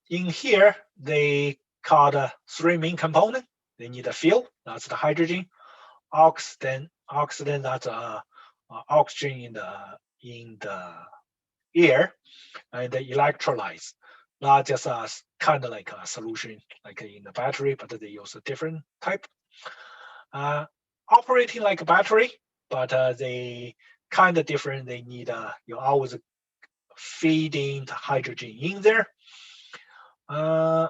in here, they call the three main components. They need a fuel, that's the hydrogen. Oxygen, that's oxygen in the air, and the electrolytes. Not just kind of like a solution, like in the battery, but they use a different type. Operating like a battery, but they kind of different. They need you always feeding the hydrogen in there. The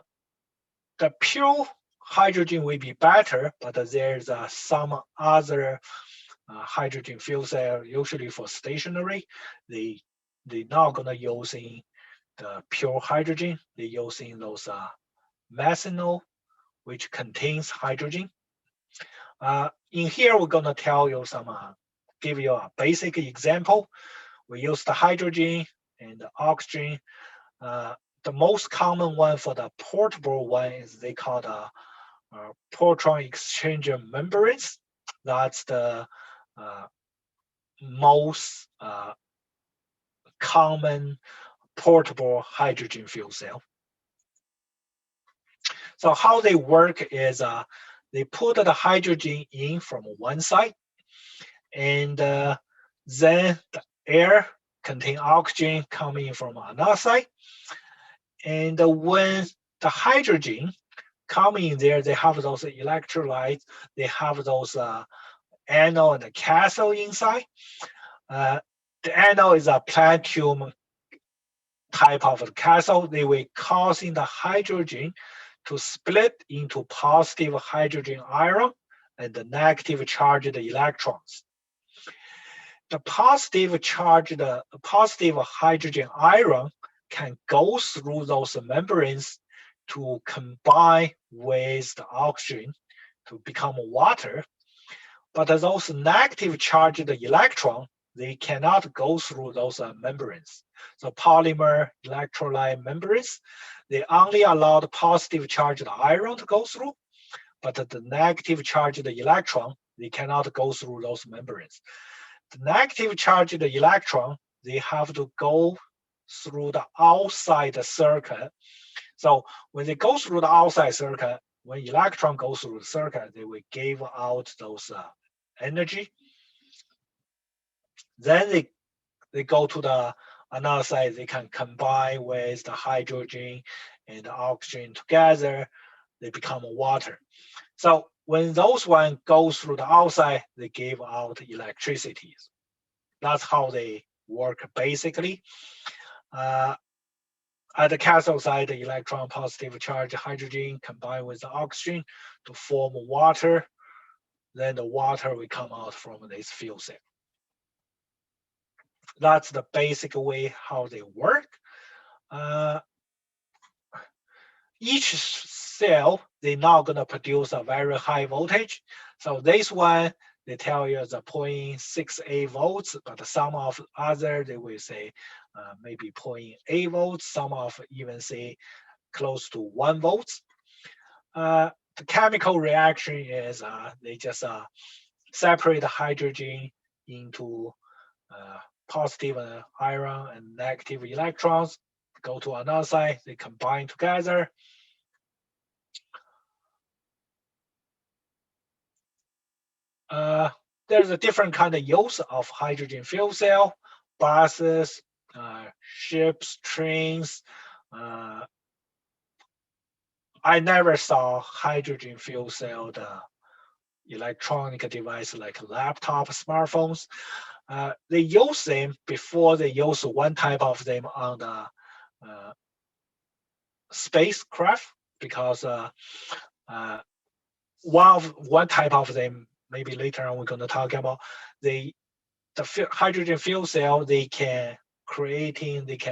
pure hydrogen will be better, but there's some other hydrogen fuel cell, usually for stationary. They're not gonna using the pure hydrogen. They're using those methanol, which contains hydrogen. In here, we're gonna tell you some, give you a basic example. We use the hydrogen and the oxygen. The most common one for the portable one is they call the proton exchanger membranes. That's the most common portable hydrogen fuel cell. So how they work is they put the hydrogen in from one side, and then the air contain oxygen coming from another side. And when the hydrogen come in there, they have those electrolytes, they have those anode and cathode inside. The anode is a platinum type of cathode. They will causing the hydrogen to split into positive hydrogen ion and the negative charged electrons. The positive hydrogen ion can go through those membranes to combine with the oxygen to become water. But those negative charged electrons, they cannot go through those membranes. So polymer electrolyte membranes, they only allow the positive charged ion to go through, but the negative charged electron, they cannot go through those membranes. The negative charged electron, they have to go through the outside circuit. So when they go through the outside circuit, when electron goes through the circuit, they will give out those energy. Then they go to the another side, they can combine with the hydrogen and the oxygen together, they become water. So when those one goes through the outside, they give out electricity. That's how they work basically. At the cathode side, the electron positive charge hydrogen combine with the oxygen to form water. Then the water will come out from this fuel cell. That's the basic way how they work. Each cell, they're not gonna produce a very high voltage. So this one, they tell you the 0.68 volts, but some of other, they will say maybe 0.8 volts. Some of even say close to 1 volts. The chemical reaction is they just separate the hydrogen into positive ion and negative electrons, go to another side, they combine together. there's a different kind of use of hydrogen fuel cell, buses, ships, trains. I never saw hydrogen fuel cell the electronic device like laptop, smartphones. They use them before they use one type of them on the spacecraft because one type of them, maybe later on we're going to talk about, the hydrogen fuel cell, they can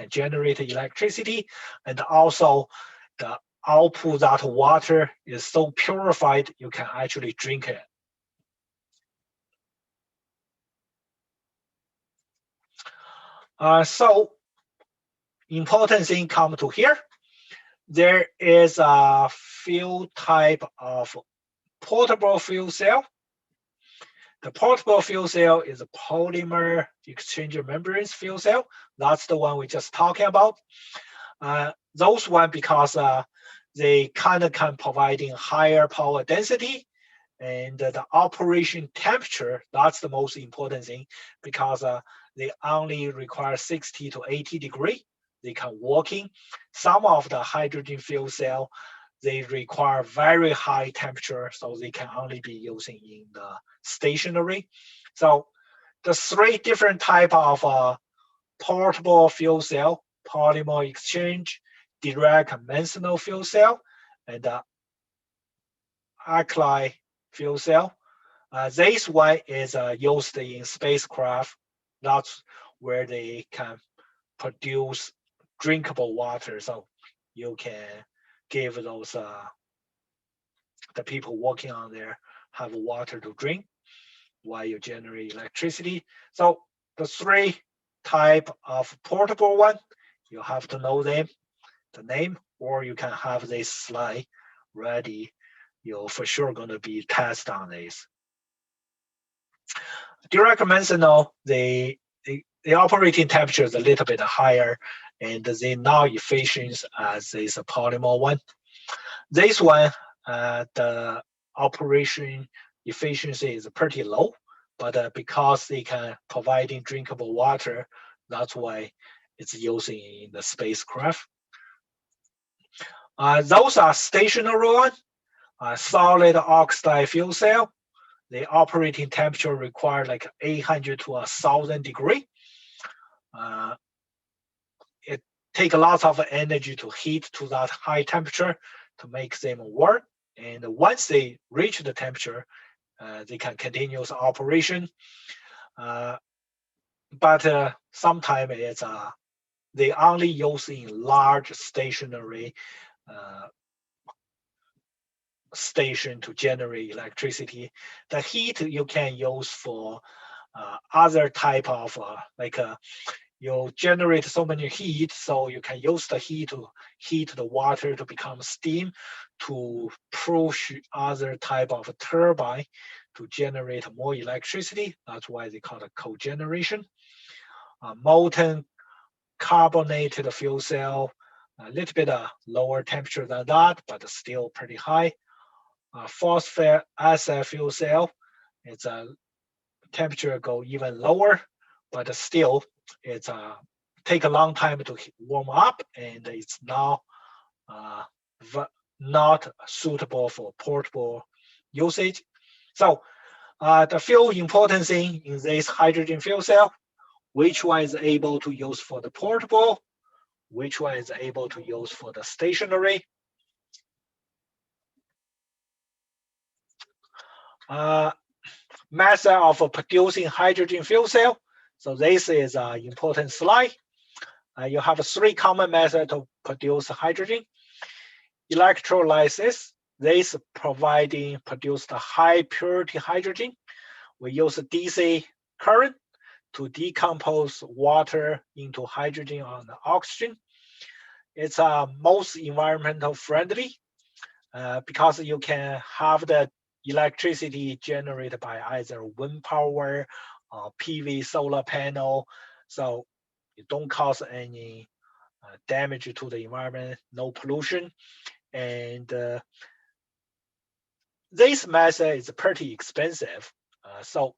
generate electricity, and also the output that water is so purified you can actually drink it. So important thing come to here. There is a few type of portable fuel cell. The portable fuel cell is a polymer exchange membranes fuel cell. That's the one we just talking about. Those one because they kind of can providing higher power density, and the operation temperature, that's the most important thing because they only require 60 to 80 degrees. They can working. Some of the hydrogen fuel cell, they require very high temperature, so they can only be using in the stationary. So the three different type of portable fuel cell, polymer exchange, direct conventional fuel cell, and alkali fuel cell. This one is used in spacecraft. That's where they can produce drinkable water. So you can give those the people working on there have water to drink while you generate electricity. So the three type of portable one, you have to know them, the name, or you can have this slide ready. You're for sure going to be tested on this. Direct conventional, the operating temperature is a little bit higher, and they're not efficient as this polymer one. This one, the operation efficiency is pretty low, but because they can providing drinkable water, that's why it's using in the spacecraft. Those are stationary one, solid oxide fuel cell. The operating temperature required like 800 to 1,000 degrees. It takes a lot of energy to heat to that high temperature to make them work. And once they reach the temperature, they can continue operation. But sometimes it's they only use in large stationary station to generate electricity. The heat you can use for other type of you generate so many heat, so you can use the heat to heat the water to become steam to push other type of turbine to generate more electricity. That's why they call it cogeneration. Molten carbonated fuel cell, a little bit lower temperature than that, but still pretty high. Phosphate acid fuel cell, it's a temperature go even lower, but still it's take a long time to warm up, and it's now not suitable for portable usage. So the few important thing in this hydrogen fuel cell, which one is able to use for the portable, which one is able to use for the stationary. Method of producing hydrogen fuel cell. So this is an important slide. You have three common methods to produce hydrogen. Electrolysis, this produce the high purity hydrogen. We use DC current to decompose water into hydrogen and oxygen. It's most environmental friendly because you can have the electricity generated by either wind power or PV solar panel. So it don't cause any damage to the environment, no pollution. And this method is pretty expensive.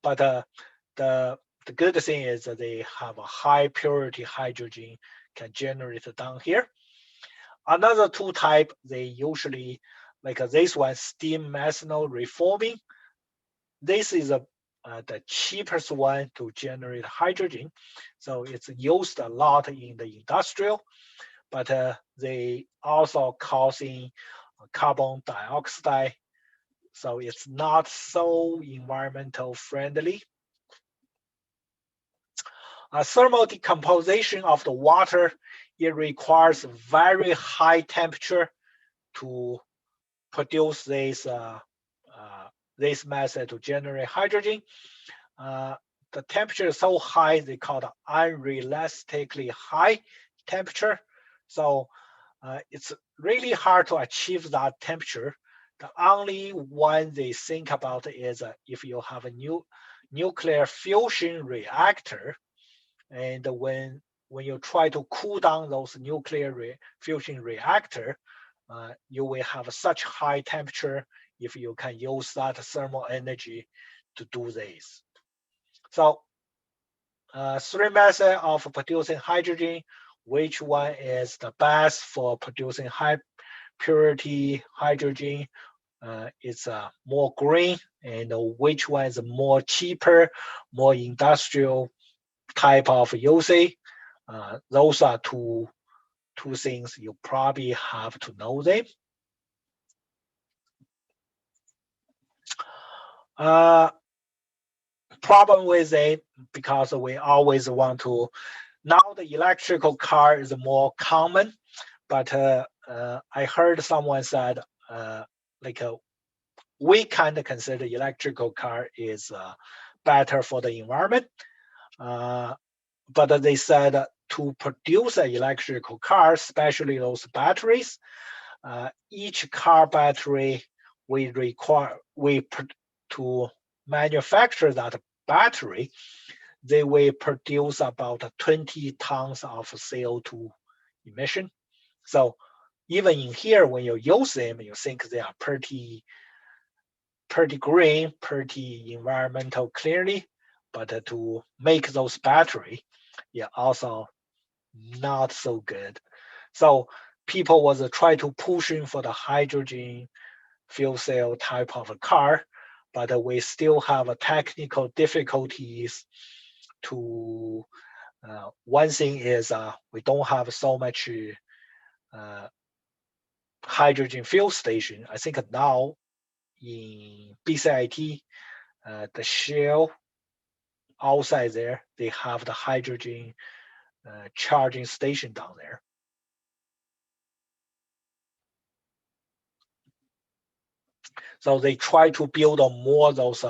But the good thing is that they have a high purity hydrogen can generate down here. Another two type, they usually, like this one, steam methanol reforming. This is the cheapest one to generate hydrogen. So it's used a lot in the industrial, but they also causing carbon dioxide. So it's not so environmental friendly. Thermal decomposition of the water, it requires very high temperature to produce this method to generate hydrogen. The temperature is so high, they call it unrealistically high temperature. So it's really hard to achieve that temperature. The only one they think about is if you have a nuclear fusion reactor, and when you try to cool down those nuclear fusion reactor, you will have such high temperature if you can use that thermal energy to do this. So three methods of producing hydrogen, which one is the best for producing high purity hydrogen? It's more green, and which one is more cheaper, more industrial type of usage? Those are two things you probably have to know them. Problem with it, because we always want to, now the electrical car is more common, but I heard someone said we kind of consider electrical car is better for the environment, but they said to produce an electrical car, especially those batteries, each car battery to manufacture that battery, they will produce about 20 tons of CO2 emission. So even in here, when you use them, you think they are pretty green, pretty environmental clearly, but to make those battery, yeah, also not so good. So people was try to pushing for the hydrogen fuel cell type of a car, but we still have a technical difficulties to, one thing is we don't have so much hydrogen fuel station. I think now in BCIT, the Shell outside there, they have the hydrogen charging station down there. So they try to build more of those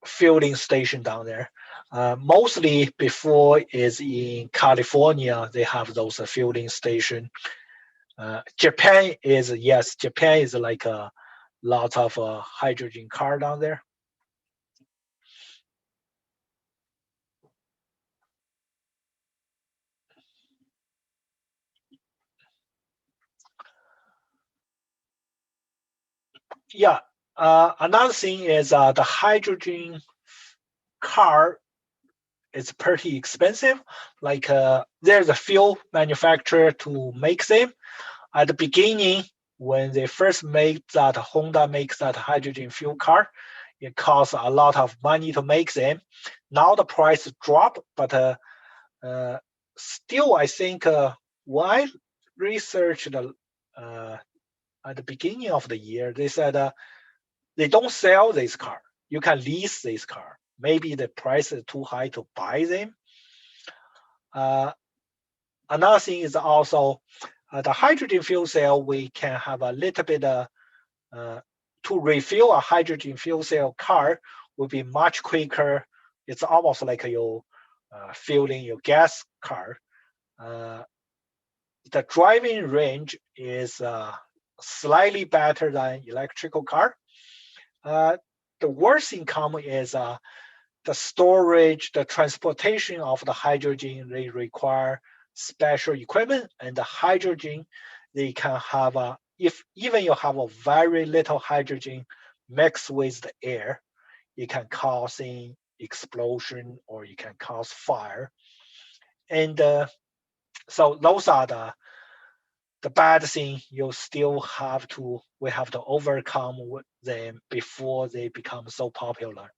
fueling station down there. Mostly before is in California, they have those fueling station. Japan is like a lot of hydrogen car down there. Yeah, another thing is the hydrogen car is pretty expensive. Like there's a few manufacturer to make them. At the beginning, when they first made that, Honda makes that hydrogen fuel car, it costs a lot of money to make them. Now the price drop, but still, I think when I researched at the beginning of the year, they said they don't sell this car. You can lease this car. Maybe the price is too high to buy them. Another thing is also the hydrogen fuel cell, we can have a little bit to refill a hydrogen fuel cell car will be much quicker. It's almost like you filling your gas car. The driving range is slightly better than electrical car. The worst income is the storage, the transportation of the hydrogen. They require special equipment, and the hydrogen, they can have if even you have a very little hydrogen mixed with the air, it can cause an explosion or it can cause fire. And so those are the bad thing. We have to overcome them before they become so popular.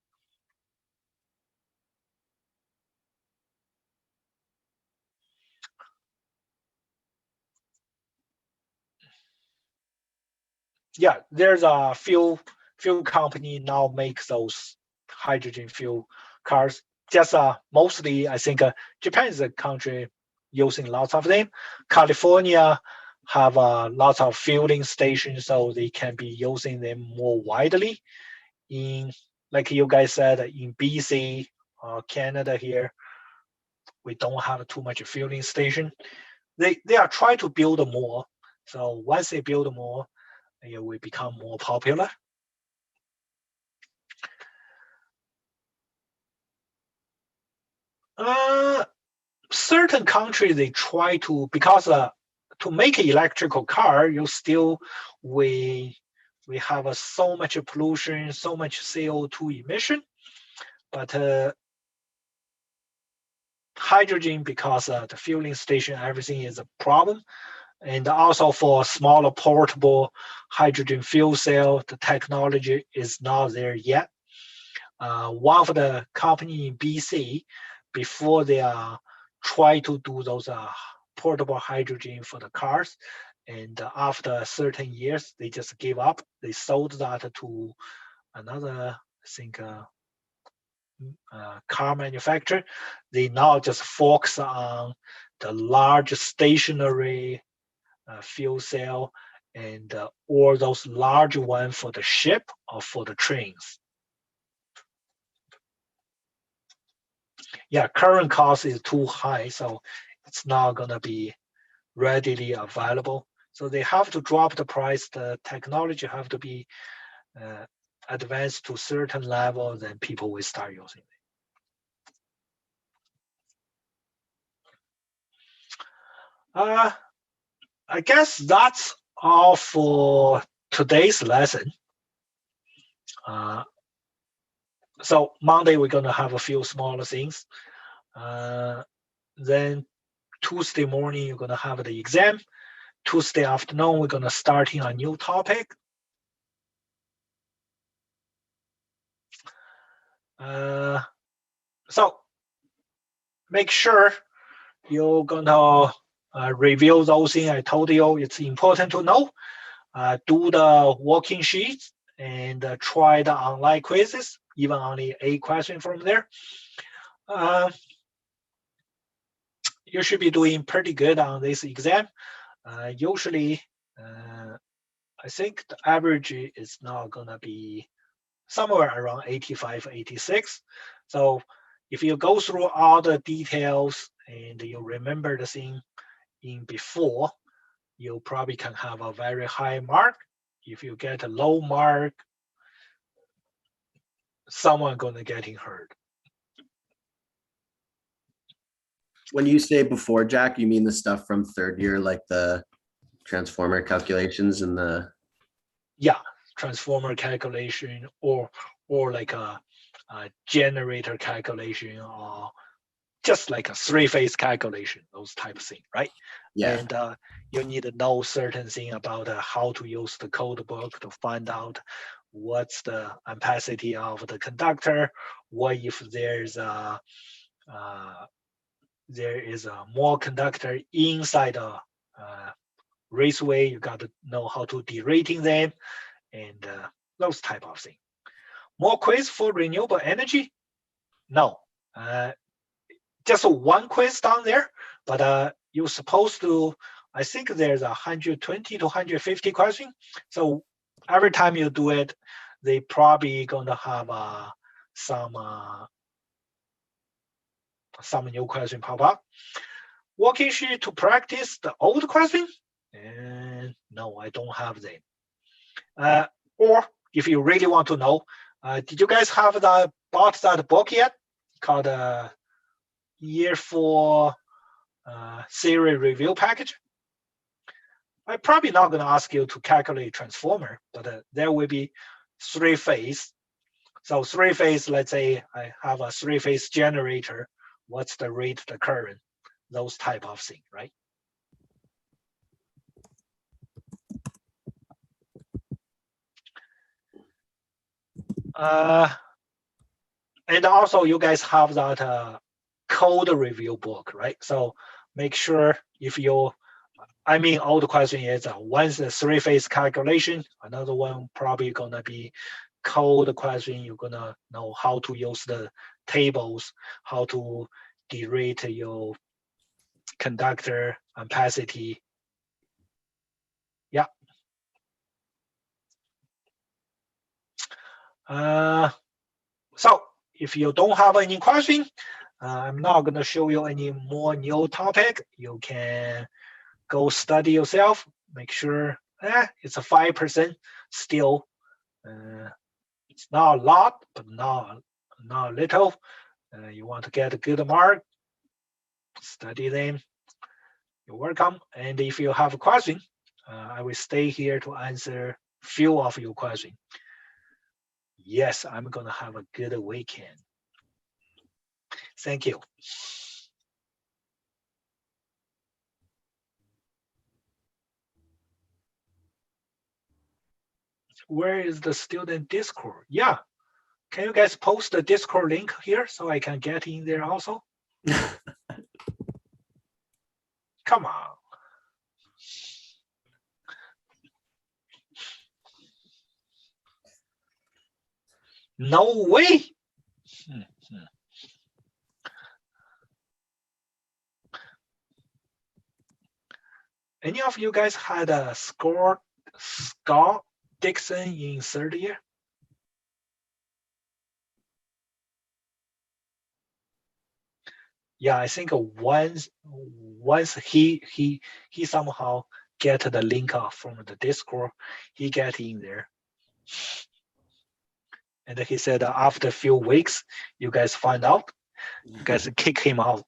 Yeah, there's a few company now make those hydrogen fuel cars. Just mostly, I think Japan is a country using lots of them. California have lots of fueling stations, so they can be using them more widely. In, like you guys said, in BC, Canada here, we don't have too much fueling station. They are trying to build more. So once they build more, it will become more popular. Certain countries they try to, because to make an electrical car, we have so much pollution, so much CO2 emission. But hydrogen, because the fueling station, everything is a problem. And also for smaller portable hydrogen fuel cell, the technology is not there yet. One of the company in BC, before they try to do those portable hydrogen for the cars, and after certain years, they just gave up. They sold that to another, I think, car manufacturer. They now just focus on the large stationary fuel cell and or those large ones for the ship or for the trains. Yeah, current cost is too high, so it's not gonna be readily available. So they have to drop the price. The technology have to be advanced to certain level, then people will start using it. I guess that's all for today's lesson. So Monday we're gonna have a few smaller things. Then Tuesday morning you're gonna have the exam. Tuesday afternoon we're gonna start in a new topic. So make sure you're gonna review those things I told you. It's important to know. Do the working sheets and try the online quizzes, even only 8 questions from there. You should be doing pretty good on this exam. Usually, I think the average is now gonna be somewhere around 85, 86. So if you go through all the details and you remember the thing in before, you probably can have a very high mark. If you get a low mark, someone gonna getting hurt. When you say before, Jack, you mean the stuff from third year, like the transformer calculations and the. Yeah, transformer calculation or like a generator calculation or just like a 3-phase calculation, those type of thing, right? Yeah. And you need to know certain thing about how to use the code book to find out what's the ampacity of the conductor. What if there's a more conductor inside a raceway? You got to know how to derating them and those type of things. More quiz for renewable energy? No. Just one quiz down there, but you're supposed to, I think there's 120 to 150 questions. So every time you do it, they probably gonna have some new question pop up. Working sheet to practice the old question? And no, I don't have them. Or if you really want to know, did you guys bought that book yet? Called Year 4 Theory Review Package? I'm probably not going to ask you to calculate transformer, but there will be 3 phase. So three-phase, let's say I have a three-phase generator. What's the rate, the current? Those type of thing, right? And also you guys have that code review book, right? So make sure if you, I mean, all the question is one's the three-phase calculation, another one probably gonna be code question. You're gonna know how to use the tables, how to derate your conductor ampacity. Yeah. So if you don't have any question, I'm not gonna show you any more new topic. You can go study yourself. Make sure it's a 5% still. It's not a lot, but not little. You want to get a good mark, study them. You're welcome. And if you have a question, I will stay here to answer few of your questions. Yes, I'm gonna have a good weekend. Thank you. Where is the student Discord? Yeah. Can you guys post the Discord link here so I can get in there also? Come on. No way. Any of you guys had a Scott Dixon in third year? Yeah, I think once he somehow get the link from the Discord, he get in there. And he said after a few weeks, you guys find out, you guys kick him out.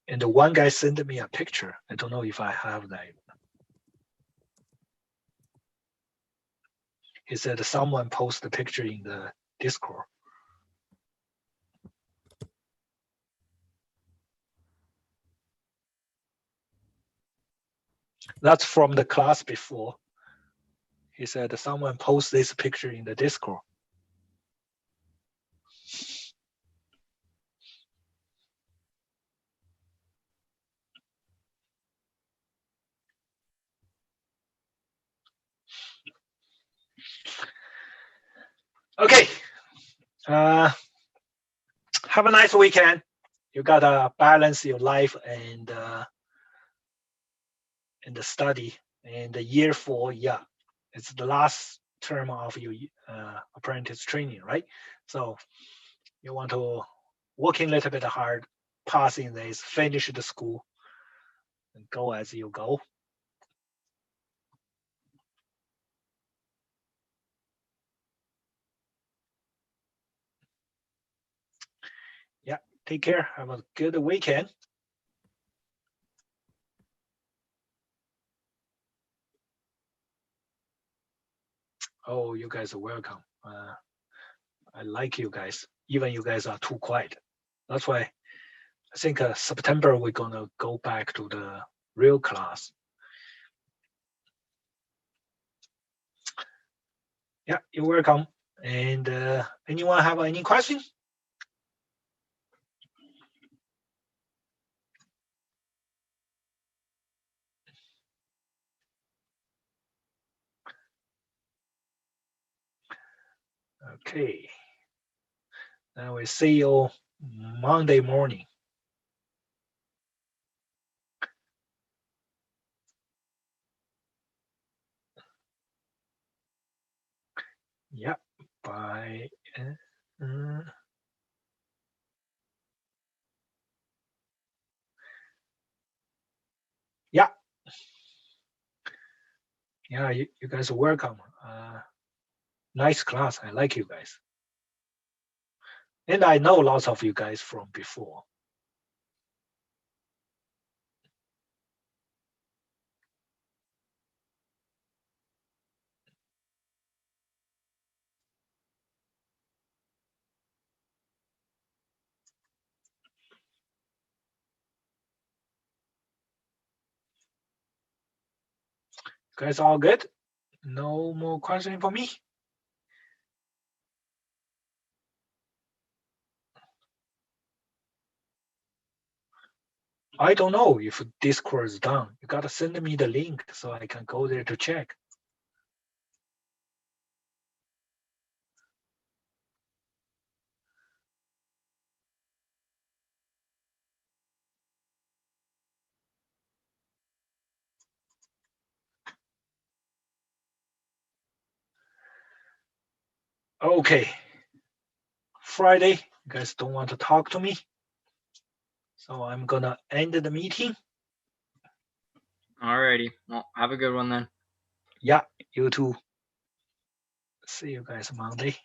And the one guy sent me a picture. I don't know if I have that. He said someone post the picture in the Discord. That's from the class before. He said someone post this picture in the Discord. Okay. Have a nice weekend. You gotta balance your life and the study. And the year 4, yeah, it's the last term of your apprentice training, right? So you want to work a little bit hard, passing this, finish the school, and go as you go. Yeah, take care. Have a good weekend. Oh, you guys are welcome. I like you guys. Even you guys are too quiet. That's why I think September we're gonna go back to the real class. Yeah, you're welcome. And anyone have any questions? Okay. Then we see you Monday morning. Yeah, bye. Yeah. Yeah, you guys are welcome. Nice class. I like you guys. And I know lots of you guys from before. Guys, all good? No more question for me? I don't know if Discord is done. You gotta send me the link so I can go there to check. Okay. Friday, you guys don't want to talk to me. So I'm gonna end the meeting. Alrighty. Well, have a good one then. Yeah, you too. See you guys Monday.